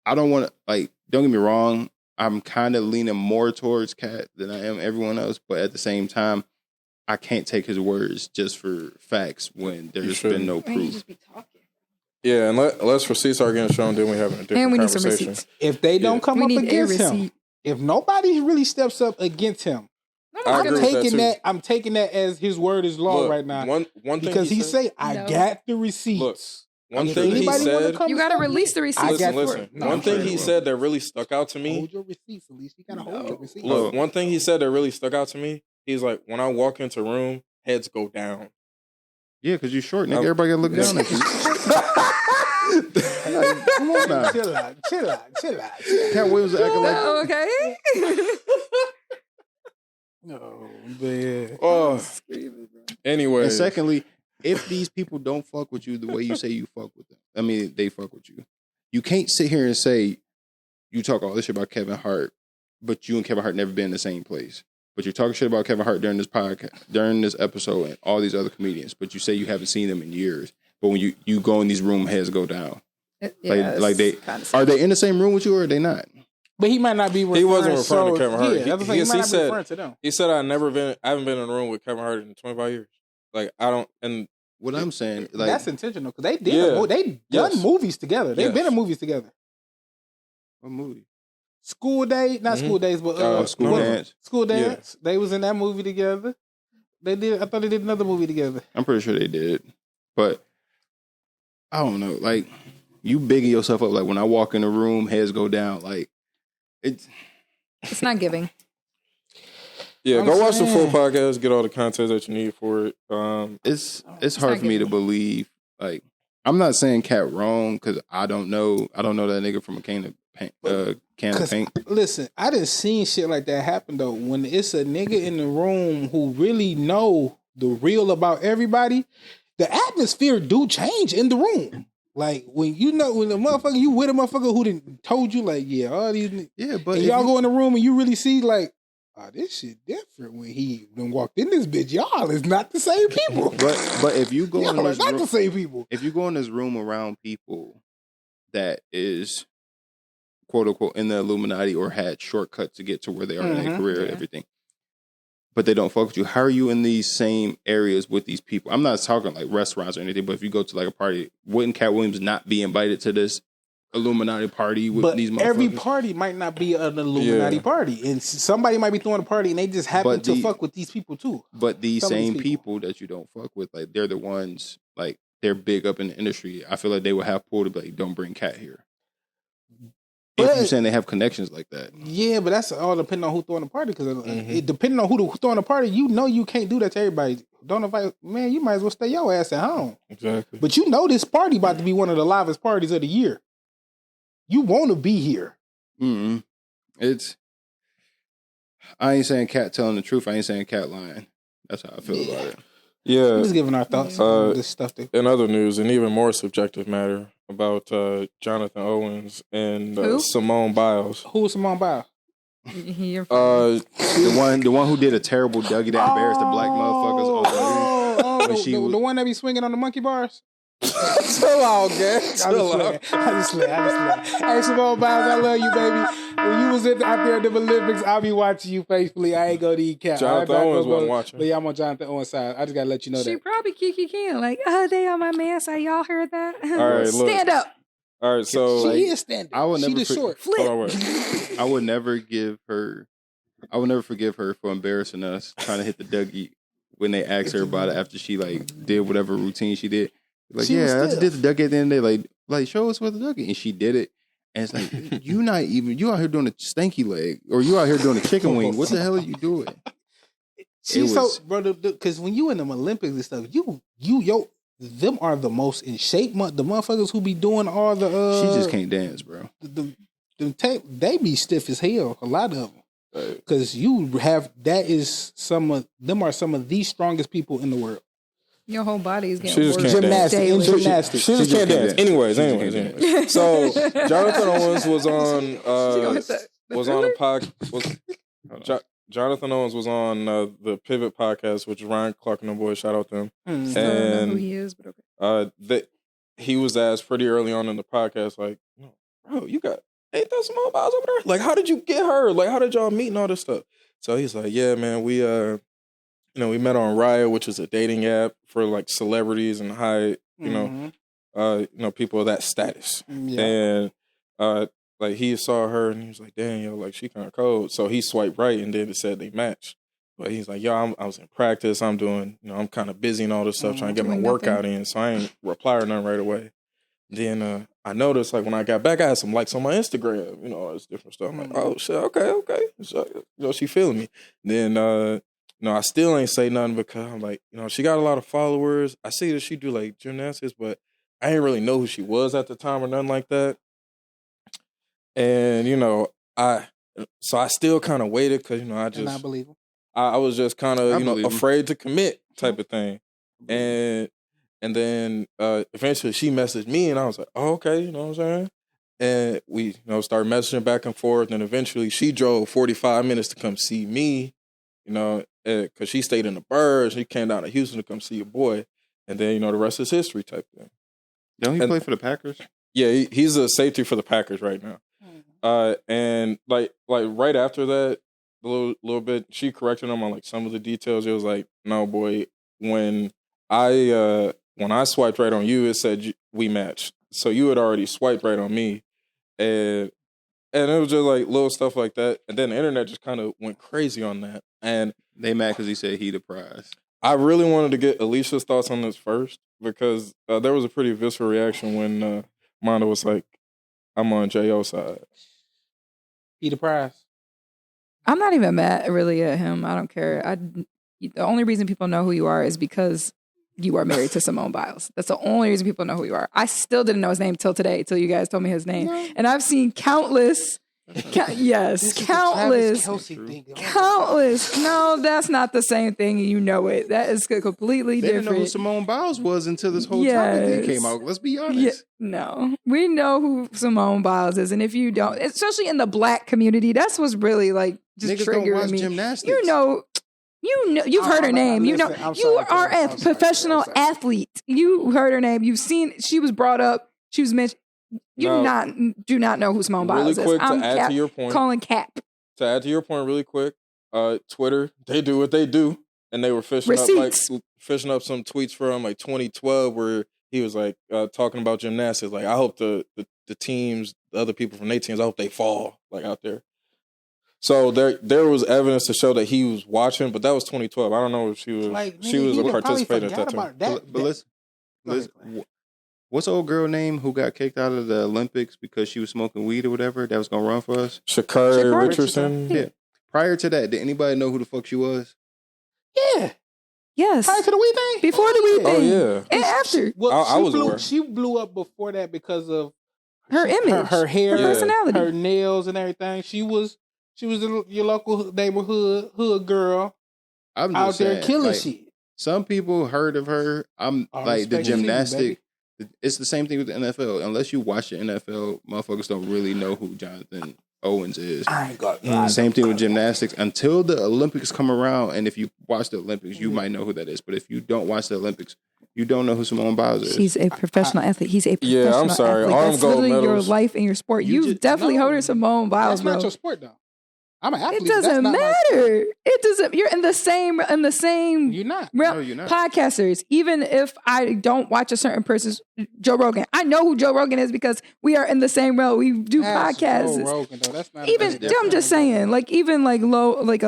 [SPEAKER 3] I don't want to, like, don't get me wrong. I'm kind of leaning more towards Katt than I am everyone else. But at the same time, I can't take his words just for facts when there's been no proof.
[SPEAKER 4] You just be talking.
[SPEAKER 1] Yeah, and let's receipts are getting shown, then we have a different
[SPEAKER 4] and we
[SPEAKER 1] conversation.
[SPEAKER 4] Need some receipts.
[SPEAKER 2] If they don't come up against him, if nobody really steps up against him, I'm taking that as his word is law right now.
[SPEAKER 1] One thing
[SPEAKER 2] because he say, I got the receipts.
[SPEAKER 1] Look, one thing he said,
[SPEAKER 4] you got to release the receipts.
[SPEAKER 1] Listen. One thing he said that really stuck out to me.
[SPEAKER 2] Hold your receipts, Alisha. You got to hold your receipts.
[SPEAKER 1] Look, one thing he said that really stuck out to me, he's like, when I walk into a room, heads go down.
[SPEAKER 3] Yeah, because you're short, nigga. Everybody got to look down at you. Come on now.
[SPEAKER 2] Chill out.
[SPEAKER 3] Katt Williams acting like...
[SPEAKER 4] okay.
[SPEAKER 2] Oh, man.
[SPEAKER 1] Oh. Anyway.
[SPEAKER 3] And secondly, if these people don't fuck with you the way you say you fuck with them, I mean, they fuck with you. You can't sit here and say, you talk all this shit about Kevin Hart, but you and Kevin Hart never been in the same place. But you're talking shit about Kevin Hart during this podcast, during this episode, and all these other comedians, but you say you haven't seen them in years. But when you go in these rooms, heads go down.
[SPEAKER 4] Yeah,
[SPEAKER 3] like they are they in the same room with you or are they not?
[SPEAKER 2] But he might not be.
[SPEAKER 1] He wasn't referring to Kevin Hart.
[SPEAKER 2] He
[SPEAKER 1] said I haven't been in a room with Kevin Hart in 25 years. Like I don't. And
[SPEAKER 3] what I'm saying, like
[SPEAKER 2] that's intentional because they did. They done movies together. They've been in movies together.
[SPEAKER 3] What movie?
[SPEAKER 2] School Day, not School Days, but
[SPEAKER 3] School Dance.
[SPEAKER 2] School Dance. Yeah. They was in that movie together. They did. I thought they did another movie together.
[SPEAKER 3] I'm pretty sure they did, but I don't know. Like you bigging yourself up. Like when I walk in the room, heads go down. Like it's
[SPEAKER 4] not giving.
[SPEAKER 1] Yeah, go watch the full podcast. Get all the content that you need for it.
[SPEAKER 3] It's hard for me to believe. Like I'm not saying Katt wrong because I don't know that nigga from a can of paint.
[SPEAKER 2] Listen, I done seen shit like that happen though. When it's a nigga in the room who really know the real about everybody, the atmosphere do change in the room. Like when the motherfucker you with a motherfucker who done told you like all these
[SPEAKER 3] but
[SPEAKER 2] and y'all go in the room and you really see like this shit different when he done walked in this bitch. Y'all is not the same people.
[SPEAKER 3] But if you go in this
[SPEAKER 2] not
[SPEAKER 3] room,
[SPEAKER 2] the same people.
[SPEAKER 3] If you go in this room around people that is quote unquote in the Illuminati or had shortcuts to get to where they are in their career and everything, but they don't fuck with you. How are you in these same areas with these people? I'm not talking like restaurants or anything, but if you go to like a party, wouldn't Katt Williams not be invited to this Illuminati party with these motherfuckers?
[SPEAKER 2] Every party might not be an Illuminati party, and somebody might be throwing a party, and they just happen to fuck with these people too.
[SPEAKER 3] But these same people that you don't fuck with, like they're the ones, like they're big up in the industry. I feel like they would have pull to be like, don't bring Katt here. If you're saying they have connections like that.
[SPEAKER 2] Yeah, but that's all depending on who throwing the party. Because it depending on who throwing the party, you know you can't do that to everybody. Don't invite, man, you might as well stay your ass at home.
[SPEAKER 1] Exactly.
[SPEAKER 2] But you know this party about to be one of the livest parties of the year. You want to be here.
[SPEAKER 3] Mm-hmm. I ain't saying Katt telling the truth. I ain't saying Katt lying. That's how I feel about it.
[SPEAKER 1] Yeah.
[SPEAKER 2] We're just giving our thoughts on this stuff.
[SPEAKER 1] In other news, an even more subjective matter about Johnathan Owens and Simone Biles.
[SPEAKER 2] Who was Simone Biles?
[SPEAKER 3] The one who did a terrible Dougie that embarrassed the black motherfuckers.
[SPEAKER 2] The one that be swinging on the monkey bars?
[SPEAKER 1] Chill out, gang.
[SPEAKER 2] I just play. Hey, Simone Biles, I love you, baby. When you was out there in the Olympics, I'll be watching you faithfully. I ain't gonna eat cat.
[SPEAKER 1] Johnathan Owens wasn't watching.
[SPEAKER 2] But yeah, I'm on Johnathan Owens' side. I just gotta let you know that.
[SPEAKER 4] She probably Kiki can. Like, oh, they on my man side. Y'all heard that?
[SPEAKER 1] All right, look.
[SPEAKER 4] Stand up.
[SPEAKER 1] All right, so
[SPEAKER 2] she is standing. She just short.
[SPEAKER 4] Flip.
[SPEAKER 3] I would never forgive her for embarrassing us trying to hit the Dougie when they asked her about it after she like did whatever routine she did. Like, I just did the Dougie at the end of the day. Like, show us what the Dougie. And she did it. And it's like, you out here doing a stanky leg, or you out here doing a chicken wing. What the hell are you doing?
[SPEAKER 2] She's brother, because when you in them Olympics and stuff, them are the most in shape. The motherfuckers who be doing all the.
[SPEAKER 3] She just can't dance, bro.
[SPEAKER 2] They be stiff as hell. A lot of them. Because them are some of the strongest people in the world.
[SPEAKER 4] Your whole body is getting
[SPEAKER 1] worked. Gymnastics. She just can't dance. Anyways. So Johnathan Owens was on a podcast. Johnathan Owens was on the Pivot podcast, which is Ryan Clark and the boys. Shout out to them.
[SPEAKER 4] And I don't know who he is, but okay.
[SPEAKER 1] He was asked pretty early on in the podcast, like, bro, ain't that Simone Biles over there? Like, how did you get her? Like, how did y'all meet and all this stuff? So he's like, yeah, man, we met on Raya, which is a dating app for like celebrities and high, people of that status. Yeah. And like he saw her and he was like, damn, yo, like she kind of cold. So he swiped right and then it said they matched. But he's like, yo, I was in practice. I'm doing, I'm kind of busy and all this stuff, trying to get my workout in. So I ain't reply or nothing right away. Then I noticed, like, when I got back, I had some likes on my Instagram, all this different stuff. I'm like, oh, shit, okay. So, she feeling me. Then, I still ain't say nothing because I'm like, she got a lot of followers. I see that she do, like, gymnastics, but I didn't really know who she was at the time or nothing like that. And, I still kind of waited because, I just... And I believe him. I was just kind of, afraid to commit type of thing. And then eventually she messaged me and I was like, oh, okay, you know what I'm saying? And we, started messaging back and forth. And eventually she drove 45 minutes to come see me, because she stayed in the Burbs. She came down to Houston to come see your boy. And then, the rest is history type thing.
[SPEAKER 3] Don't he play for the Packers?
[SPEAKER 1] Yeah, he's a safety for the Packers right now. And like right after that, a little bit, she corrected him on like some of the details. It was like, no, boy, when I swiped right on you, it said we matched. So you had already swiped right on me. And it was just like little stuff like that. And then the internet just kind of went crazy on that. And
[SPEAKER 3] they mad because he said he the prize.
[SPEAKER 1] I really wanted to get Alisha's thoughts on this first because there was a pretty visceral reaction when Mondo was like, I'm on J.O.'s side.
[SPEAKER 2] He the prize.
[SPEAKER 4] I'm not even mad really at him. I don't care. The only reason people know who you are is because you are married to Simone Biles. That's the only reason people know who you are. I still didn't know his name till today, till you guys told me his name. No. And I've seen countless. Countless. No, that's not the same thing. You know it. That is completely different.
[SPEAKER 3] They didn't know who Simone Biles was until this whole topic thing came out. Let's be honest.
[SPEAKER 4] Yeah, no, we know who Simone Biles is, and if you don't, especially in the Black community, that's what's really like just
[SPEAKER 3] niggas
[SPEAKER 4] triggering
[SPEAKER 3] don't watch
[SPEAKER 4] me.
[SPEAKER 3] Gymnastics.
[SPEAKER 4] You've heard her name. You are a professional athlete. You heard her name. You've seen. She was brought up. She was mentioned. Do not know who Simone Biles is.
[SPEAKER 1] Really quick to add to your point.
[SPEAKER 4] Calling Cap.
[SPEAKER 1] To add to your point really quick, Twitter, they do what they do, and they were fishing up some tweets from like 2012 where he was like talking about gymnastics. Like, I hope the teams, the other people from their teams, I hope they fall like out there. So there was evidence to show that he was watching, but that was 2012. I don't know if she was a participant at that time.
[SPEAKER 3] But listen, what's the old girl name who got kicked out of the Olympics because she was smoking weed or whatever that was gonna run for us?
[SPEAKER 1] Sha'Carri Richardson.
[SPEAKER 3] Yeah. Prior to that, did anybody know who the fuck she was?
[SPEAKER 2] Yeah.
[SPEAKER 4] Yes.
[SPEAKER 2] Prior to the weed thing?
[SPEAKER 4] Before the weed thing.
[SPEAKER 1] Oh, yeah.
[SPEAKER 4] And after.
[SPEAKER 2] Well,
[SPEAKER 1] I was aware.
[SPEAKER 2] She blew up before that because of
[SPEAKER 4] her image.
[SPEAKER 2] Her hair.
[SPEAKER 4] Her personality.
[SPEAKER 2] Her nails and everything. She was your local neighborhood hood girl
[SPEAKER 3] I'm
[SPEAKER 2] out
[SPEAKER 3] just
[SPEAKER 2] there
[SPEAKER 3] saying,
[SPEAKER 2] killing
[SPEAKER 3] like,
[SPEAKER 2] shit.
[SPEAKER 3] Some people heard of her. I'm like the gymnastic. It's the same thing with the NFL. Unless you watch the NFL, motherfuckers don't really know who Johnathan Owens is.
[SPEAKER 2] I ain't got
[SPEAKER 3] Same thing with gymnastics. Until the Olympics come around, and if you watch the Olympics, you might know who that is. But if you don't watch the Olympics, you don't know who Simone Biles is.
[SPEAKER 4] She's a professional athlete. He's a professional
[SPEAKER 1] Yeah, I'm sorry.
[SPEAKER 4] athlete.
[SPEAKER 1] Arm
[SPEAKER 4] That's
[SPEAKER 1] gold
[SPEAKER 4] literally
[SPEAKER 1] medals.
[SPEAKER 4] your life and your sport. You've definitely heard of Simone Biles,
[SPEAKER 2] That's not
[SPEAKER 4] bro.
[SPEAKER 2] your sport, though. I'm an athlete.
[SPEAKER 4] It doesn't matter. It doesn't. You're in the same.
[SPEAKER 2] You're not.
[SPEAKER 4] Real,
[SPEAKER 3] No, you're not.
[SPEAKER 4] Podcasters. Even if I don't watch a certain person's Joe Rogan, I know who Joe Rogan is because we are in the same realm. We do podcasts.
[SPEAKER 2] Joe Rogan, though. That's not
[SPEAKER 4] Even I'm just saying, like even like a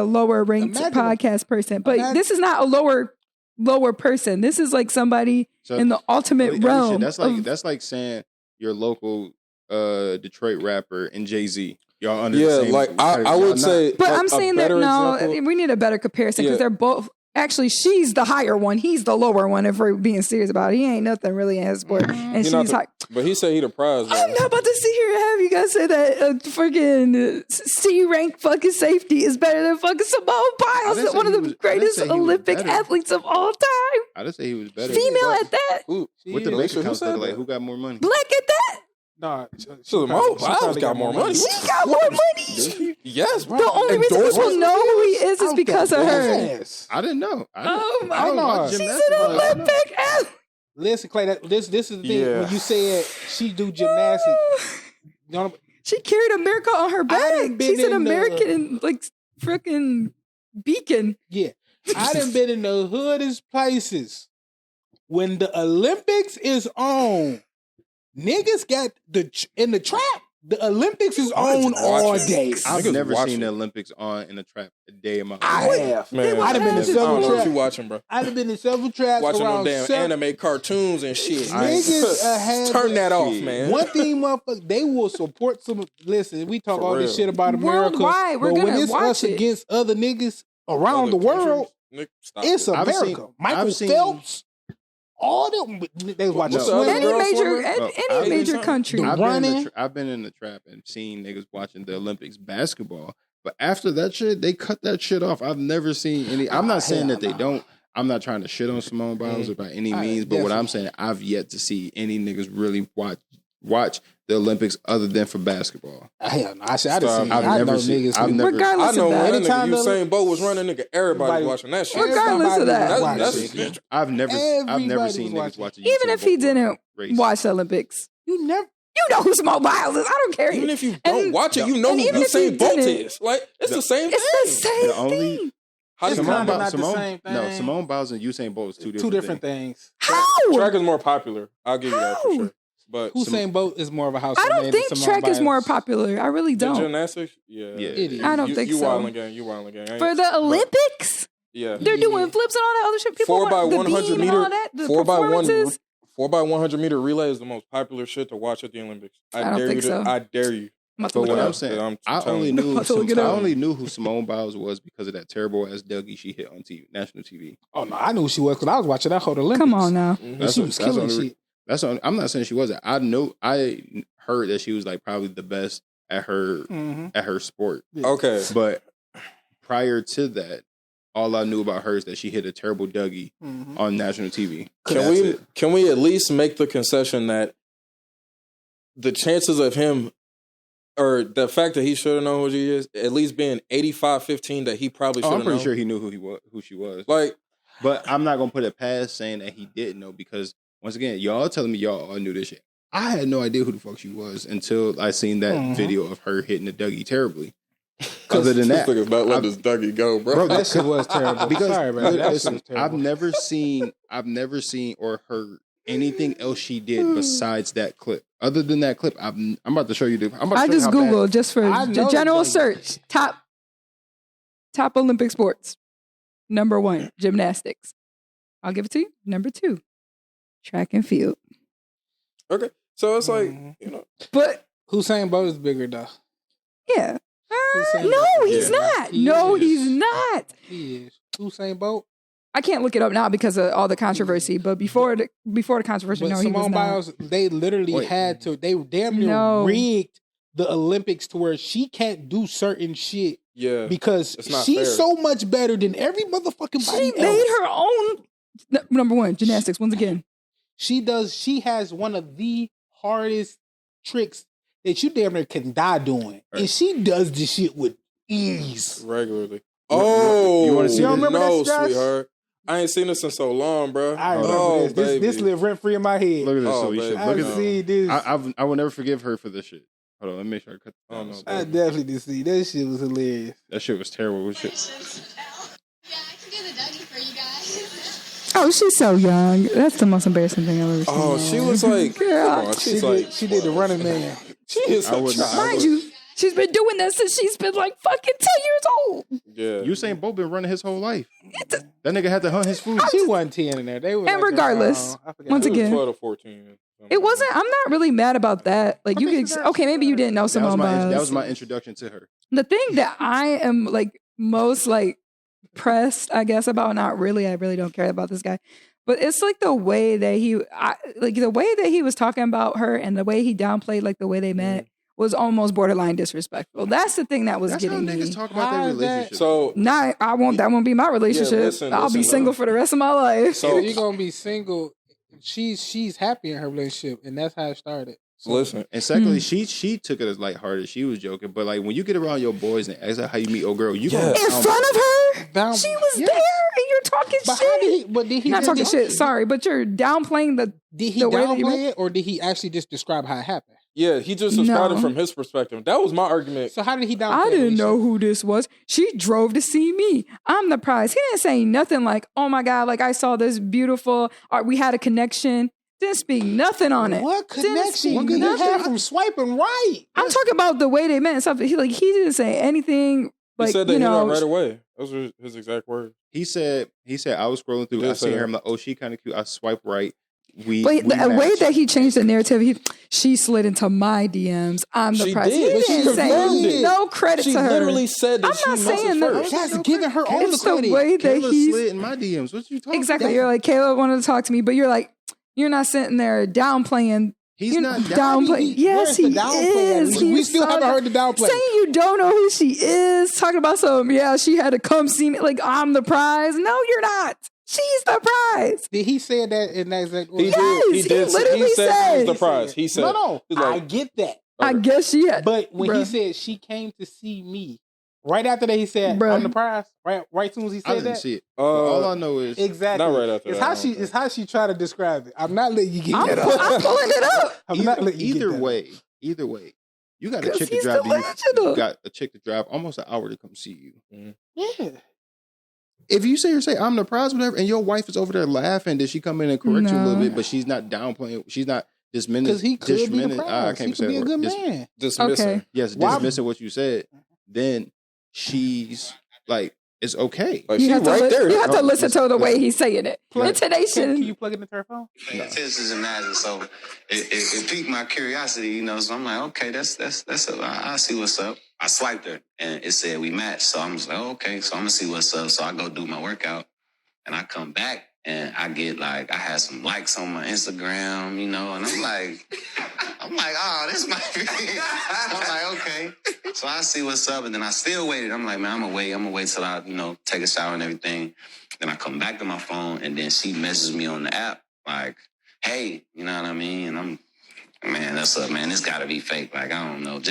[SPEAKER 4] lower ranked podcast person, but this is not a lower person. This is like somebody in the ultimate realm.
[SPEAKER 3] That's like saying your local Detroit rapper and Jay-Z. Y'all under the same,
[SPEAKER 1] like I would say,
[SPEAKER 4] but
[SPEAKER 1] like,
[SPEAKER 4] I'm saying that
[SPEAKER 1] example,
[SPEAKER 4] we need a better comparison because they're both. Actually, she's the higher one. He's the lower one. If we're being serious about it, he ain't nothing really in his sport, and she's high.
[SPEAKER 1] But he said he the prize.
[SPEAKER 4] I'm not about to sit here and have you guys say that freaking C-rank fucking safety is better than fucking Simone Biles, one of the greatest Olympic athletes of all time.
[SPEAKER 3] I didn't say he was better.
[SPEAKER 4] Female at that.
[SPEAKER 3] What the bank accounts look like? Who got more money?
[SPEAKER 4] Black at that.
[SPEAKER 2] No,
[SPEAKER 1] Simone Biles got more money.
[SPEAKER 4] She got more money.
[SPEAKER 1] Yes,
[SPEAKER 4] the only reason people know who he is because of her.
[SPEAKER 3] I didn't know.
[SPEAKER 4] Oh my God, she's an Olympic athlete.
[SPEAKER 2] Listen, Clay, this is the thing. When you said she do gymnastics,
[SPEAKER 4] she carried America on her back. She's an American, like freaking beacon.
[SPEAKER 2] Yeah, I done been in the hoodest places when the Olympics is on. Niggas got in the trap. The Olympics is on all day.
[SPEAKER 3] I've never seen the Olympics on in the trap a day in my life.
[SPEAKER 2] I have. Man, I've been in several traps.
[SPEAKER 1] You watching, bro?
[SPEAKER 2] I've been in several traps.
[SPEAKER 1] Watching them damn anime cartoons and shit.
[SPEAKER 2] Niggas
[SPEAKER 1] turn that off, man.
[SPEAKER 2] One thing, motherfuckers, they will support some. Listen, we talk all this shit about America,
[SPEAKER 4] worldwide. We're
[SPEAKER 2] but
[SPEAKER 4] gonna
[SPEAKER 2] when it's
[SPEAKER 4] watch
[SPEAKER 2] us
[SPEAKER 4] it
[SPEAKER 2] against other niggas around the world, it's America. Michael Phelps. All them they was watching
[SPEAKER 4] any major country.
[SPEAKER 3] I've been in the trap and seen niggas watching the Olympics basketball. But after that shit, they cut that shit off. I've never seen any. I'm not saying that they don't. I'm not trying to shit on Simone Biles by any means. But what I'm saying, I've yet to see any niggas really watch the Olympics other than for basketball.
[SPEAKER 2] Hell no. I've never seen niggas.
[SPEAKER 4] Regardless of that.
[SPEAKER 1] Anytime Usain Bolt was running, nigga, everybody watching that shit.
[SPEAKER 4] Regardless of that.
[SPEAKER 3] I've never seen niggas watching.
[SPEAKER 4] Even if he didn't watch the Olympics. You know who Simone Biles is. I don't care.
[SPEAKER 1] Even if you don't watch it, you know who Usain Bolt is. Like, it's the same thing.
[SPEAKER 4] It's the same thing.
[SPEAKER 3] Simone Biles and Usain Bolt is two different things.
[SPEAKER 4] How?
[SPEAKER 1] Track is more popular. I'll give you that for sure. But
[SPEAKER 2] Usain Bolt is more of a household
[SPEAKER 4] name. I don't think
[SPEAKER 2] Simone
[SPEAKER 4] track is more popular. I really don't.
[SPEAKER 1] Gymnastics? Yeah.
[SPEAKER 4] I don't think so.
[SPEAKER 1] You wildin' gang.
[SPEAKER 4] For the Olympics?
[SPEAKER 1] Yeah.
[SPEAKER 4] They're doing flips and all that other shit. People
[SPEAKER 1] 4x100 meter.
[SPEAKER 4] 4x100.
[SPEAKER 1] 4x100 meter relay is the most popular shit to watch at the Olympics. I dare you.
[SPEAKER 3] But what I'm saying, I only knew who Simone Biles was because of that terrible ass Dougie she hit on TV, national TV.
[SPEAKER 2] Oh no, I knew who she was because I was watching that whole Olympics.
[SPEAKER 4] Come on now,
[SPEAKER 2] she was killing shit.
[SPEAKER 3] I'm not saying she wasn't. I heard that she was like probably the best at her sport.
[SPEAKER 1] Okay,
[SPEAKER 3] but prior to that, all I knew about her is that she hit a terrible Dougie on national TV.
[SPEAKER 1] Can we at least make the concession that the chances of him, or the fact that he should have known who she is, at least being 85-15, that he probably should have known?
[SPEAKER 3] I'm pretty sure he knew who she was.
[SPEAKER 1] Like,
[SPEAKER 3] but I'm not gonna put it past saying that he didn't know, because once again, y'all telling me y'all all knew this shit. I had no idea who the fuck she was until I seen that video of her hitting the Dougie terribly. Other than that,
[SPEAKER 1] this nigga's not letting this Dougie go, bro.
[SPEAKER 2] That shit was terrible.
[SPEAKER 3] because
[SPEAKER 2] Sorry, bro. That shit
[SPEAKER 3] listen,
[SPEAKER 2] was terrible.
[SPEAKER 3] I've never seen or heard anything else she did besides that clip. Other than that clip, I'm about to show you.
[SPEAKER 4] I just Googled just for
[SPEAKER 2] I know
[SPEAKER 4] general
[SPEAKER 2] the
[SPEAKER 4] search. Top Olympic sports. Number 1, gymnastics. I'll give it to you. Number 2, track and field.
[SPEAKER 1] Okay, so it's like
[SPEAKER 4] But
[SPEAKER 2] Usain Bolt is bigger though.
[SPEAKER 4] yeah,
[SPEAKER 2] Usain
[SPEAKER 4] no,
[SPEAKER 2] Bolt.
[SPEAKER 4] he's
[SPEAKER 3] Yeah.
[SPEAKER 4] not.
[SPEAKER 2] He
[SPEAKER 4] No,
[SPEAKER 2] is.
[SPEAKER 4] he's not.
[SPEAKER 2] He is. Usain Bolt.
[SPEAKER 4] I can't look it up now because of all the controversy. But before the controversy,
[SPEAKER 2] But
[SPEAKER 4] no, he was
[SPEAKER 2] Simone
[SPEAKER 4] not.
[SPEAKER 2] Biles, they literally had to. They damn near
[SPEAKER 4] No.
[SPEAKER 2] rigged the Olympics to where she can't do certain shit
[SPEAKER 1] yeah,
[SPEAKER 2] because
[SPEAKER 1] It's not
[SPEAKER 2] she's
[SPEAKER 1] fair.
[SPEAKER 2] so much better than every motherfucking body
[SPEAKER 4] She
[SPEAKER 2] else.
[SPEAKER 4] made her own. Number 1, gymnastics. Once again,
[SPEAKER 2] She does. She has one of the hardest tricks that you damn near can die doing, and she does this shit with ease.
[SPEAKER 1] regularly. Oh,
[SPEAKER 3] You wanna see
[SPEAKER 2] You don't remember
[SPEAKER 1] no,
[SPEAKER 2] this, Josh?
[SPEAKER 1] sweetheart. I ain't seen this in so long, bro.
[SPEAKER 2] I remember
[SPEAKER 1] oh,
[SPEAKER 2] this. This
[SPEAKER 1] baby.
[SPEAKER 2] live rent free in my head.
[SPEAKER 3] Look at this,
[SPEAKER 1] Oh,
[SPEAKER 3] Alisha.
[SPEAKER 1] baby.
[SPEAKER 2] I
[SPEAKER 3] Look at
[SPEAKER 1] no.
[SPEAKER 2] see this.
[SPEAKER 3] I will never forgive her for this shit. Hold on, let me make sure I cut.
[SPEAKER 1] Oh, no,
[SPEAKER 2] I
[SPEAKER 1] baby.
[SPEAKER 2] definitely did see that shit was hilarious.
[SPEAKER 3] That shit was terrible. What shit?
[SPEAKER 6] Yeah, I can do the Dougie for you guys.
[SPEAKER 4] oh, she's so young. That's the most embarrassing thing I've ever seen.
[SPEAKER 1] Oh, she was like,
[SPEAKER 4] Girl.
[SPEAKER 1] come on, she's like,
[SPEAKER 2] She did the running man.
[SPEAKER 1] she is
[SPEAKER 3] I
[SPEAKER 1] a
[SPEAKER 3] would not-
[SPEAKER 1] child.
[SPEAKER 4] Mind you, she's been doing this since she's been like fucking 10 years old.
[SPEAKER 1] Yeah,
[SPEAKER 3] Usain Bolt been running his whole life. That nigga had to hunt his food.
[SPEAKER 2] She wasn't 10 in there. They were
[SPEAKER 4] And
[SPEAKER 2] like,
[SPEAKER 4] regardless,
[SPEAKER 2] I forgot.
[SPEAKER 4] once
[SPEAKER 1] It was
[SPEAKER 4] again,
[SPEAKER 1] 12 to 14.
[SPEAKER 4] it wasn't. I'm not really mad about that. Like you could. Okay, maybe you didn't know Simone Biles.
[SPEAKER 3] That was my introduction to her.
[SPEAKER 4] The thing that I am like most like pressed, I guess, about, not really, I really don't care about this guy, but it's like the way that the way that he was talking about her and the way he downplayed like the way they met was almost borderline disrespectful. That's the thing that was
[SPEAKER 3] That's how
[SPEAKER 4] getting me.
[SPEAKER 3] niggas talk about
[SPEAKER 2] How
[SPEAKER 3] their
[SPEAKER 2] is that-
[SPEAKER 3] relationship.
[SPEAKER 1] So,
[SPEAKER 4] Nah, that won't be my relationship.
[SPEAKER 1] listen,
[SPEAKER 4] I'll be
[SPEAKER 1] listen,
[SPEAKER 4] single for the rest of my life.
[SPEAKER 1] so
[SPEAKER 2] If you're gonna be single, she's happy in her relationship, and that's how it started. So,
[SPEAKER 1] listen,
[SPEAKER 3] And secondly, she took it as lighthearted. She was joking, but like when you get around your boys and ask how you meet old girl, you
[SPEAKER 1] Yeah.
[SPEAKER 3] gonna
[SPEAKER 4] In
[SPEAKER 3] sound-
[SPEAKER 4] front of her,
[SPEAKER 2] Down-
[SPEAKER 4] she was
[SPEAKER 2] Yes.
[SPEAKER 4] there, and you're talking
[SPEAKER 2] But how did
[SPEAKER 4] shit.
[SPEAKER 2] he? But did he?
[SPEAKER 4] Not
[SPEAKER 2] just-
[SPEAKER 4] talking shit. Sorry, but you're downplaying the.
[SPEAKER 2] Did he
[SPEAKER 4] the way that you
[SPEAKER 2] downplay it, or did he actually just describe how it happened?
[SPEAKER 1] yeah, he just described
[SPEAKER 4] No.
[SPEAKER 1] it from his perspective. That was my argument.
[SPEAKER 2] So how did he downplay?
[SPEAKER 4] I didn't
[SPEAKER 2] it,
[SPEAKER 4] know
[SPEAKER 2] Alicia?
[SPEAKER 4] who this was. She drove to see me. I'm the prize. He didn't say nothing like, "Oh my god, like I saw this beautiful. Or we had a connection." Didn't speak nothing on it.
[SPEAKER 2] What
[SPEAKER 4] Didn't
[SPEAKER 2] connection
[SPEAKER 4] speak
[SPEAKER 2] did he
[SPEAKER 4] nothing.
[SPEAKER 2] have from swiping right?
[SPEAKER 4] I'm talking about the way they met and stuff. He didn't say anything. Like
[SPEAKER 1] he said they
[SPEAKER 4] you
[SPEAKER 1] hit
[SPEAKER 4] know,
[SPEAKER 1] up right away. Those were his exact words.
[SPEAKER 3] He said I was scrolling through.
[SPEAKER 1] He
[SPEAKER 3] I
[SPEAKER 1] did say
[SPEAKER 3] seen her.
[SPEAKER 1] that.
[SPEAKER 3] I'm like, oh, she kind of cute. I swipe right.
[SPEAKER 4] but
[SPEAKER 3] We
[SPEAKER 4] the way
[SPEAKER 3] matched.
[SPEAKER 4] that he changed the narrative, she slid into my DMs. I'm the
[SPEAKER 1] She
[SPEAKER 4] prize.
[SPEAKER 1] did,
[SPEAKER 4] He
[SPEAKER 1] but she
[SPEAKER 4] didn't
[SPEAKER 1] confirmed
[SPEAKER 4] say
[SPEAKER 1] it.
[SPEAKER 4] no credit
[SPEAKER 1] She
[SPEAKER 4] to her.
[SPEAKER 1] literally said that
[SPEAKER 4] I'm
[SPEAKER 1] she
[SPEAKER 4] not saying
[SPEAKER 1] messaged
[SPEAKER 4] that-
[SPEAKER 1] first.
[SPEAKER 2] That's giving her all the
[SPEAKER 4] It's the
[SPEAKER 2] credit.
[SPEAKER 4] way that
[SPEAKER 3] Kayla
[SPEAKER 4] he's
[SPEAKER 3] slid in my DMs. What you talking
[SPEAKER 4] exactly.
[SPEAKER 3] about?
[SPEAKER 4] You're like, Caleb wanted to talk to me, but you're like, you're not sitting there downplaying.
[SPEAKER 3] He's
[SPEAKER 4] You're
[SPEAKER 3] not
[SPEAKER 4] downplaying. Yes,
[SPEAKER 2] Where's the
[SPEAKER 4] he
[SPEAKER 2] downplay at?
[SPEAKER 4] is.
[SPEAKER 2] We
[SPEAKER 4] He's
[SPEAKER 2] still
[SPEAKER 4] so
[SPEAKER 2] haven't heard the downplay.
[SPEAKER 4] Saying you don't know who she is, talking about some, yeah, she had to come see me, like I'm the prize. No, you're not. She's the prize.
[SPEAKER 2] Did he say that in that exact
[SPEAKER 1] He
[SPEAKER 2] order?
[SPEAKER 4] Yes,
[SPEAKER 1] did.
[SPEAKER 4] he
[SPEAKER 1] He did.
[SPEAKER 4] literally
[SPEAKER 1] He said he
[SPEAKER 4] said-
[SPEAKER 1] was the prize. He said,
[SPEAKER 2] No,
[SPEAKER 1] he's
[SPEAKER 2] I
[SPEAKER 1] like,
[SPEAKER 2] get that.
[SPEAKER 4] I guess she had.
[SPEAKER 2] But when he
[SPEAKER 4] Bruh.
[SPEAKER 2] said she came to see me, right after that he said,
[SPEAKER 4] Bruh.
[SPEAKER 2] I'm the prize. Right as soon as he
[SPEAKER 3] I
[SPEAKER 2] said
[SPEAKER 3] didn't
[SPEAKER 2] that.
[SPEAKER 3] see it. All I know is
[SPEAKER 2] Exactly.
[SPEAKER 1] Not right after
[SPEAKER 2] it's
[SPEAKER 1] that,
[SPEAKER 2] How
[SPEAKER 1] I
[SPEAKER 2] she,
[SPEAKER 1] don't
[SPEAKER 2] it's how she tried to describe it. I'm not letting you get
[SPEAKER 4] I'm,
[SPEAKER 2] that
[SPEAKER 4] I'm
[SPEAKER 2] up.
[SPEAKER 4] pulling it up.
[SPEAKER 2] I'm not letting you get
[SPEAKER 3] either
[SPEAKER 2] that up.
[SPEAKER 3] way. Either way, you got a
[SPEAKER 4] 'Cause
[SPEAKER 3] chick to
[SPEAKER 4] he's
[SPEAKER 3] drive.
[SPEAKER 4] delusional.
[SPEAKER 3] You got a chick to drive almost an hour to come see you.
[SPEAKER 2] Yeah.
[SPEAKER 3] If you say I'm the prize, whatever, and your wife is over there laughing, did she come in and correct you a little
[SPEAKER 4] No.
[SPEAKER 3] bit? But she's not downplaying. She's not dismissing.
[SPEAKER 2] Because he could be the
[SPEAKER 3] I
[SPEAKER 2] prize.
[SPEAKER 3] can't
[SPEAKER 2] He
[SPEAKER 3] say
[SPEAKER 2] could be a
[SPEAKER 3] the
[SPEAKER 2] good
[SPEAKER 3] word.
[SPEAKER 2] man.
[SPEAKER 1] dismissing.
[SPEAKER 4] Okay.
[SPEAKER 3] Yes,
[SPEAKER 2] Why-
[SPEAKER 3] dismissing what you said. Then she's like, it's okay.
[SPEAKER 1] Like,
[SPEAKER 4] You
[SPEAKER 1] she
[SPEAKER 4] have to,
[SPEAKER 1] right there.
[SPEAKER 4] you have to
[SPEAKER 3] No,
[SPEAKER 4] listen to the way
[SPEAKER 3] listen.
[SPEAKER 4] he's saying it.
[SPEAKER 2] Can
[SPEAKER 4] Intonation.
[SPEAKER 2] you plug it into her phone?
[SPEAKER 7] This is imagine. So it piqued my curiosity, you know. So I'm like, okay, that's I see what's up. I swiped her and it said we matched. So I'm just like, oh, okay, so I'm gonna see what's up. So I go do my workout and I come back and I get like I had some likes on my Instagram, you know, and I'm like, oh, this might be. I'm like, okay. So I see what's up, and then I still waited. I'm like, man, I'm gonna wait till I, take a shower and everything. Then I come back to my phone, and then she messages me on the app, like, hey, you know what I mean? And I'm, man, that's up, man. This gotta be fake. Like, I don't know.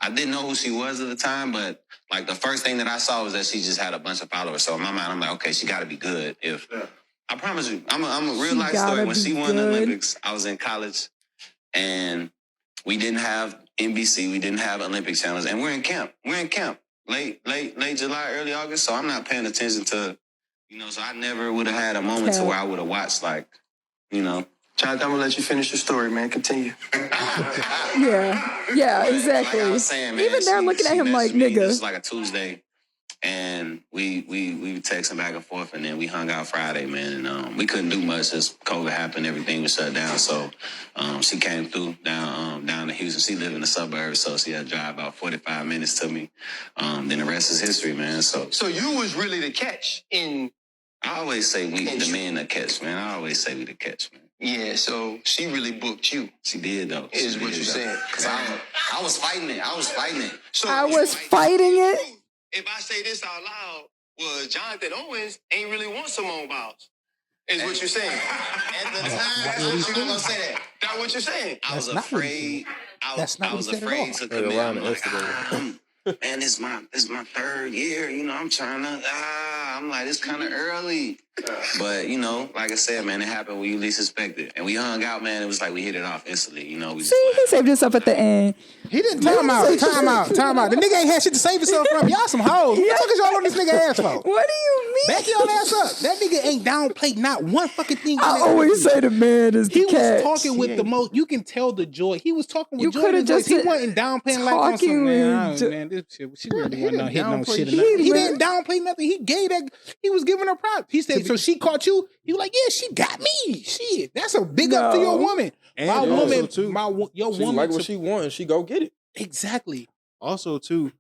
[SPEAKER 7] I didn't know who she was at the time, but like the first thing that I saw was that she just had a bunch of followers. So in my mind, I'm like, okay, she gotta be good. I promise you, I'm a real
[SPEAKER 4] She
[SPEAKER 7] life
[SPEAKER 4] gotta
[SPEAKER 7] story. When
[SPEAKER 4] be
[SPEAKER 7] she won the
[SPEAKER 4] good.
[SPEAKER 7] Olympics, I was in college, and we didn't have NBC, we didn't have Olympic channels, and we're in camp. late July, early August. So I'm not paying attention to, so I never would have had a moment to where I would have watched Johnathan, I'm gonna let you finish your story, man. Continue.
[SPEAKER 4] Yeah, exactly.
[SPEAKER 7] Like I was saying, man,
[SPEAKER 4] even they're looking at him like, nigga.
[SPEAKER 7] It was like a Tuesday, and we were texting back and forth, and then we hung out Friday, man. And we couldn't do much as COVID happened. Everything was shut down. So she came through down to Houston. She lived in the suburbs, so she had to drive about 45 minutes to me. Then the rest is history, man. So
[SPEAKER 5] you was really the catch in.
[SPEAKER 7] I always say we the men that catch, man. I always say we the catch, man.
[SPEAKER 5] Yeah, so she really booked you.
[SPEAKER 7] She did, though.
[SPEAKER 5] Is what you're saying.
[SPEAKER 7] Because I was fighting it.
[SPEAKER 5] So
[SPEAKER 4] I was fighting it.
[SPEAKER 5] If I say this out loud, was Johnathan Owens ain't really want Simone Biles. Is what you're saying.
[SPEAKER 7] At the time, you're not going to say that.
[SPEAKER 5] That's what you're saying.
[SPEAKER 7] I was afraid. I was afraid to commit. I'm like, man, this is my third year. I'm trying to, I'm like, it's kind of early. But, like I said, man, it happened when you least expect it. And we hung out, man. It was like we hit it off instantly. We
[SPEAKER 4] See, he saved himself at the end.
[SPEAKER 2] He didn't time out. The nigga ain't had shit to save himself from. Y'all some hoes. What the fuck is y'all on this nigga ass for?
[SPEAKER 4] What do you mean?
[SPEAKER 2] Back your ass up. That nigga ain't downplayed not one fucking thing.
[SPEAKER 4] I always say the man is the
[SPEAKER 2] He
[SPEAKER 4] catch.
[SPEAKER 2] was talking with the most. You can tell the joy. He was talking with
[SPEAKER 4] You
[SPEAKER 2] joy.
[SPEAKER 4] coulda just
[SPEAKER 2] He
[SPEAKER 4] said-
[SPEAKER 2] wasn't downplaying like on some man. This shit. She really wasn't hitting no shit. He didn't downplay nothing. He gave that. He was giving her props. He said, "So she caught you." He was like, "Yeah, she got me." Shit, that's a big up to your woman.
[SPEAKER 3] And
[SPEAKER 2] My woman,
[SPEAKER 3] too,
[SPEAKER 2] your
[SPEAKER 1] She
[SPEAKER 2] woman.
[SPEAKER 1] like what she want, she go get it.
[SPEAKER 2] Exactly.
[SPEAKER 3] Also, too,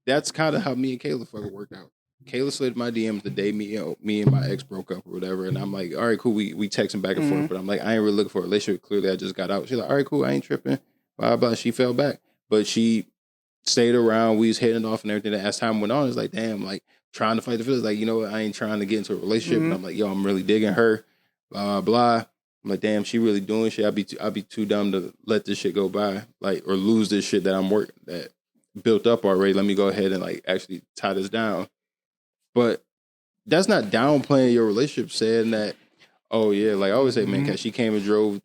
[SPEAKER 3] that's kind of how me and Kayla fucking worked out. Kayla slid my DMs the day me and my ex broke up or whatever, and I'm like, all right, cool, we texting back and forth, but I'm like, I ain't really looking for a relationship. Clearly, I just got out. She's like, all right, cool, I ain't tripping, blah, blah. She fell back, but she stayed around. We was heading off and everything. As time went on, it's like, damn, like, trying to fight the feelings. Like, you know what, I ain't trying to get into a relationship, and I'm like, yo, I'm really digging her, blah, blah. I'm like, damn, she really doing shit. I'd be too dumb to let this shit go by, like, or lose this shit that I'm working, that built up already. Let me go ahead and, like, actually tie this down. But that's not downplaying your relationship, saying that, oh, yeah, like I always say, man, cause she came and drove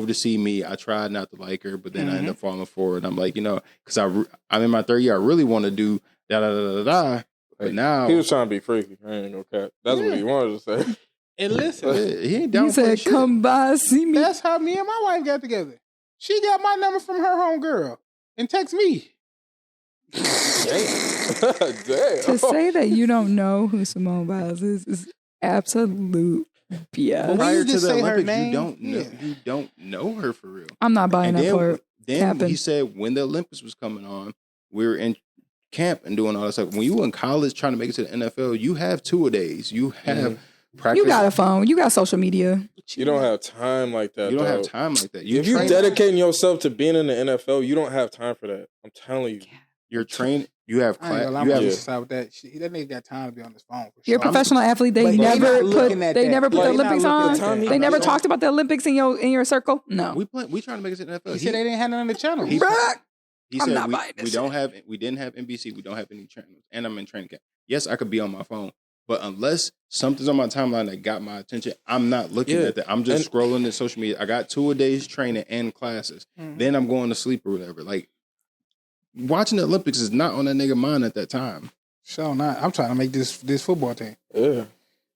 [SPEAKER 3] to see me. I tried not to like her, but then I ended up falling for it. I'm like, because I'm in my third year. I really want to do da-da-da-da-da. But now...
[SPEAKER 1] He was trying to be freaky. I ain't no cat. That's what he wanted to say.
[SPEAKER 2] And listen,
[SPEAKER 3] he ain't
[SPEAKER 4] He
[SPEAKER 3] downplaying
[SPEAKER 4] said,
[SPEAKER 3] shit.
[SPEAKER 4] "Come by, see me."
[SPEAKER 2] that's how me and my wife got together. She got my number from her homegirl and text me.
[SPEAKER 1] Damn.
[SPEAKER 4] To say that you don't know who Simone Biles is absolute BS.
[SPEAKER 2] But
[SPEAKER 3] Prior
[SPEAKER 2] you
[SPEAKER 3] to
[SPEAKER 2] just
[SPEAKER 3] the
[SPEAKER 2] say her
[SPEAKER 3] Olympics,
[SPEAKER 2] name,
[SPEAKER 3] you don't know.
[SPEAKER 2] yeah.
[SPEAKER 3] You don't know her for real.
[SPEAKER 4] I'm not buying
[SPEAKER 3] And
[SPEAKER 4] that part.
[SPEAKER 3] then
[SPEAKER 4] Happened.
[SPEAKER 3] he said when the Olympics was coming on, we were in camp and doing all that stuff. When you were in college trying to make it to the NFL, you have two-a-days. You have practice.
[SPEAKER 4] You got a phone. You got social media.
[SPEAKER 1] You don't have time like that.
[SPEAKER 3] You don't
[SPEAKER 1] dog.
[SPEAKER 3] have time like that.
[SPEAKER 1] If you dedicating yourself to being in the NFL, you don't have time for that. I'm telling you.
[SPEAKER 3] You're trained. You have
[SPEAKER 2] I ain't gonna lie,
[SPEAKER 3] class.
[SPEAKER 2] I'm
[SPEAKER 3] You
[SPEAKER 2] on
[SPEAKER 3] have
[SPEAKER 2] the side with that. That nigga got time to be on his phone. For
[SPEAKER 4] You're a
[SPEAKER 2] sure.
[SPEAKER 4] professional athlete. They
[SPEAKER 2] But
[SPEAKER 4] never
[SPEAKER 2] not
[SPEAKER 4] put.
[SPEAKER 2] looking at
[SPEAKER 4] They
[SPEAKER 2] that.
[SPEAKER 4] never put
[SPEAKER 2] Like,
[SPEAKER 4] the
[SPEAKER 2] not
[SPEAKER 4] Olympics
[SPEAKER 2] looking
[SPEAKER 4] on.
[SPEAKER 2] at that.
[SPEAKER 4] They never
[SPEAKER 3] Right.
[SPEAKER 4] talked about the Olympics in your circle. No.
[SPEAKER 3] we trying to make it to the NFL.
[SPEAKER 2] He said they didn't have none on the channel.
[SPEAKER 3] He-
[SPEAKER 4] Bruh.
[SPEAKER 3] He
[SPEAKER 4] I'm
[SPEAKER 3] said
[SPEAKER 4] not
[SPEAKER 3] we
[SPEAKER 4] buying this
[SPEAKER 3] we didn't have NBC, we don't have any channels, and I'm in training camp. Yes, I could be on my phone, but unless something's on my timeline that got my attention, I'm not looking at that. I'm just scrolling the social media. I got 2 a days training and classes. Then I'm going to sleep or whatever. Like, watching the Olympics is not on that nigga mind at that time.
[SPEAKER 2] Sure not. I'm trying to make this football team.
[SPEAKER 1] Yeah.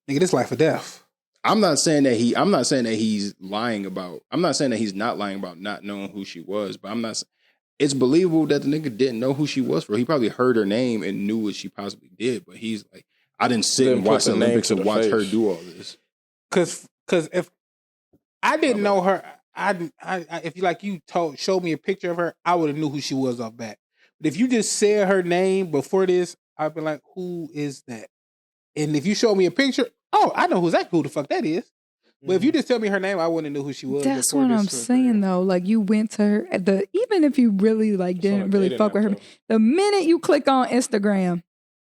[SPEAKER 2] Nigga, this life or death.
[SPEAKER 3] I'm not saying that he's lying about. I'm not saying that he's not lying about not knowing who she was, but I'm not. It's believable that the nigga didn't know who she was for. He probably heard her name and knew what she possibly did, but he's like, I didn't sit
[SPEAKER 1] Didn't
[SPEAKER 3] and
[SPEAKER 1] put
[SPEAKER 3] watch the
[SPEAKER 1] the name
[SPEAKER 3] Olympics
[SPEAKER 1] to
[SPEAKER 3] and
[SPEAKER 1] the
[SPEAKER 3] watch her
[SPEAKER 1] face.
[SPEAKER 3] do all this.
[SPEAKER 2] Cause if I didn't know her, I if you showed me a picture of her, I would have knew who she was off bat. But if you just said her name before this, I'd be like, who is that? And if you showed me a picture, oh, I know who the fuck that is. But if you just tell me her name, I wouldn't know who she was.
[SPEAKER 4] That's
[SPEAKER 2] before
[SPEAKER 4] what
[SPEAKER 2] this
[SPEAKER 4] I'm
[SPEAKER 2] short
[SPEAKER 4] saying
[SPEAKER 2] period.
[SPEAKER 4] though. Like you went to her at even if you really like didn't really fuck with her, the minute you click on Instagram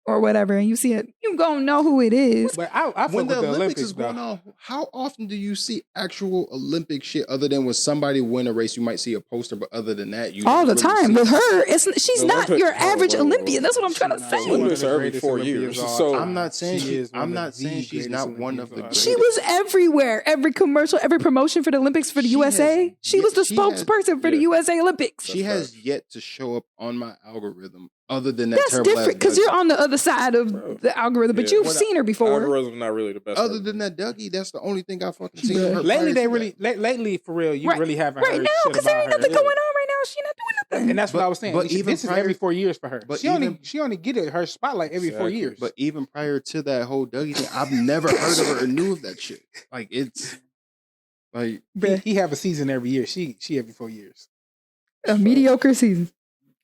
[SPEAKER 4] or whatever and you see it, you gonna know who it is.
[SPEAKER 2] But I fuck
[SPEAKER 3] When
[SPEAKER 2] with
[SPEAKER 3] the Olympics is
[SPEAKER 2] though.
[SPEAKER 3] going on, how often do you see actual Olympic shit other than when somebody win a race, you might see a poster, but other than that, you
[SPEAKER 4] All
[SPEAKER 3] don't
[SPEAKER 4] the
[SPEAKER 3] really
[SPEAKER 4] time
[SPEAKER 3] see
[SPEAKER 4] with her, she's
[SPEAKER 1] The
[SPEAKER 4] not
[SPEAKER 1] Olympics-
[SPEAKER 4] your average
[SPEAKER 1] wait.
[SPEAKER 4] Olympian. That's what I'm trying to say.
[SPEAKER 1] Olympics are every 4 years. So
[SPEAKER 3] I'm not saying
[SPEAKER 2] She is one
[SPEAKER 3] I'm
[SPEAKER 2] of
[SPEAKER 3] not
[SPEAKER 2] the
[SPEAKER 3] saying she's
[SPEAKER 2] greatest
[SPEAKER 3] not one of the
[SPEAKER 2] Olympians
[SPEAKER 4] She was everywhere. Every commercial, every promotion for the Olympics for the
[SPEAKER 3] She
[SPEAKER 4] USA.
[SPEAKER 3] has-
[SPEAKER 4] She was the
[SPEAKER 3] she has-
[SPEAKER 4] spokesperson for the USA Olympics.
[SPEAKER 3] She has yet to show up on my algorithm Other than that
[SPEAKER 4] That's
[SPEAKER 3] terrible
[SPEAKER 4] different because you're on the other side of the algorithm, but you've seen her before.
[SPEAKER 1] Algorithm's not really the best.
[SPEAKER 3] Other than that Dougie, that's the only thing I fucking seen.
[SPEAKER 4] Yeah.
[SPEAKER 3] Her
[SPEAKER 2] Lately,
[SPEAKER 3] prior
[SPEAKER 2] they
[SPEAKER 3] to that.
[SPEAKER 2] lately for real, you really haven't
[SPEAKER 4] Right
[SPEAKER 2] heard
[SPEAKER 4] now,
[SPEAKER 2] shit
[SPEAKER 4] because there
[SPEAKER 2] about
[SPEAKER 4] ain't
[SPEAKER 2] her.
[SPEAKER 4] nothing going on right now. She not doing nothing.
[SPEAKER 2] And that's what I was saying.
[SPEAKER 3] But even
[SPEAKER 2] This is every 4 years for her.
[SPEAKER 3] but
[SPEAKER 2] She only get it her spotlight every 4 years.
[SPEAKER 3] But even prior to that whole Dougie thing, I've never heard of her or knew of that shit. Like it's like
[SPEAKER 2] he have a season every year. She every 4 years.
[SPEAKER 4] A mediocre season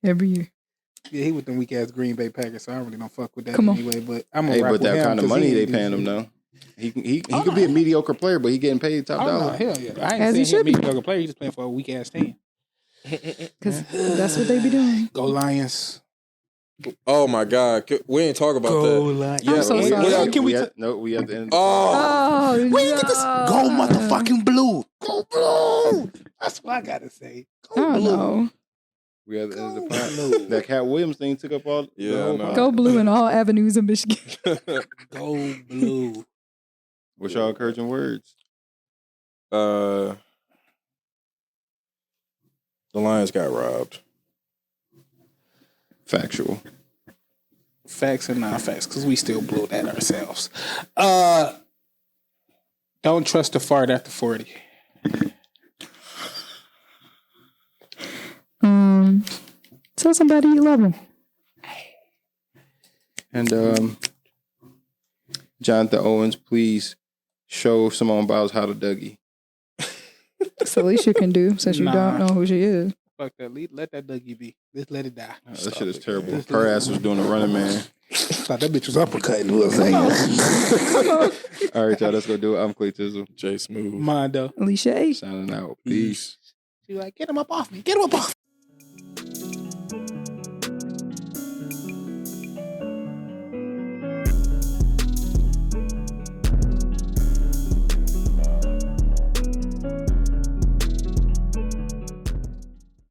[SPEAKER 4] every year.
[SPEAKER 2] Yeah, he with them weak ass Green Bay Packers, so I really don't fuck with that
[SPEAKER 4] Come on.
[SPEAKER 2] anyway. But I'm gonna
[SPEAKER 3] hey,
[SPEAKER 2] rock
[SPEAKER 3] but
[SPEAKER 2] with
[SPEAKER 3] that
[SPEAKER 2] him
[SPEAKER 3] kind of
[SPEAKER 2] 'cause
[SPEAKER 3] money
[SPEAKER 2] he
[SPEAKER 3] they
[SPEAKER 2] ain't
[SPEAKER 3] paying him
[SPEAKER 2] do-
[SPEAKER 3] though. He could be a mediocre player, but he getting paid top
[SPEAKER 2] Oh, no,
[SPEAKER 3] dollar.
[SPEAKER 2] hell yeah! I
[SPEAKER 4] As he
[SPEAKER 2] ain't saying
[SPEAKER 4] should
[SPEAKER 2] he
[SPEAKER 4] be.
[SPEAKER 2] a mediocre player. He just playing for a weak ass team.
[SPEAKER 4] Because that's what they be doing.
[SPEAKER 2] Go Lions!
[SPEAKER 1] Oh my God, we ain't talk about that.
[SPEAKER 2] Lions!
[SPEAKER 4] I'm so sorry.
[SPEAKER 1] we have-
[SPEAKER 2] Can we?
[SPEAKER 3] We at the end. Of the
[SPEAKER 1] Oh,
[SPEAKER 4] Oh,
[SPEAKER 2] We ain't get this. Go motherfucking blue! Go blue! That's what I gotta say. Go
[SPEAKER 4] I don't
[SPEAKER 2] blue!
[SPEAKER 4] know.
[SPEAKER 3] We at the end of the
[SPEAKER 2] Go
[SPEAKER 3] pod.
[SPEAKER 2] blue.
[SPEAKER 3] That Katt Williams thing took up all.
[SPEAKER 1] Yeah,
[SPEAKER 3] the whole
[SPEAKER 1] I know.
[SPEAKER 3] pod.
[SPEAKER 4] Go blue in all avenues of Michigan.
[SPEAKER 2] Go blue!
[SPEAKER 3] What's y'all encouraging words?
[SPEAKER 1] the Lions got robbed.
[SPEAKER 3] Factual.
[SPEAKER 2] Facts and non-facts, because we still blew that ourselves. Don't trust a fart after 40.
[SPEAKER 4] Tell somebody you love them.
[SPEAKER 3] And Johnathan Owens, please show Simone Biles how to Dougie.
[SPEAKER 4] That's the least you can do since you
[SPEAKER 2] Nah.
[SPEAKER 4] don't know who she is.
[SPEAKER 2] Fuck that. Let that Dougie be. Let's let it die.
[SPEAKER 3] That shit is terrible. Her ass was doing a running man.
[SPEAKER 2] Thought that bitch was uppercutting. What I'm saying?
[SPEAKER 3] All right, y'all, let's go do it. I'm Clay Tizzle.
[SPEAKER 1] Jay Smooth.
[SPEAKER 2] Mondo.
[SPEAKER 4] Alisha A.
[SPEAKER 3] Signing out. Peace.
[SPEAKER 2] She like, get him up off me. Get him up off me.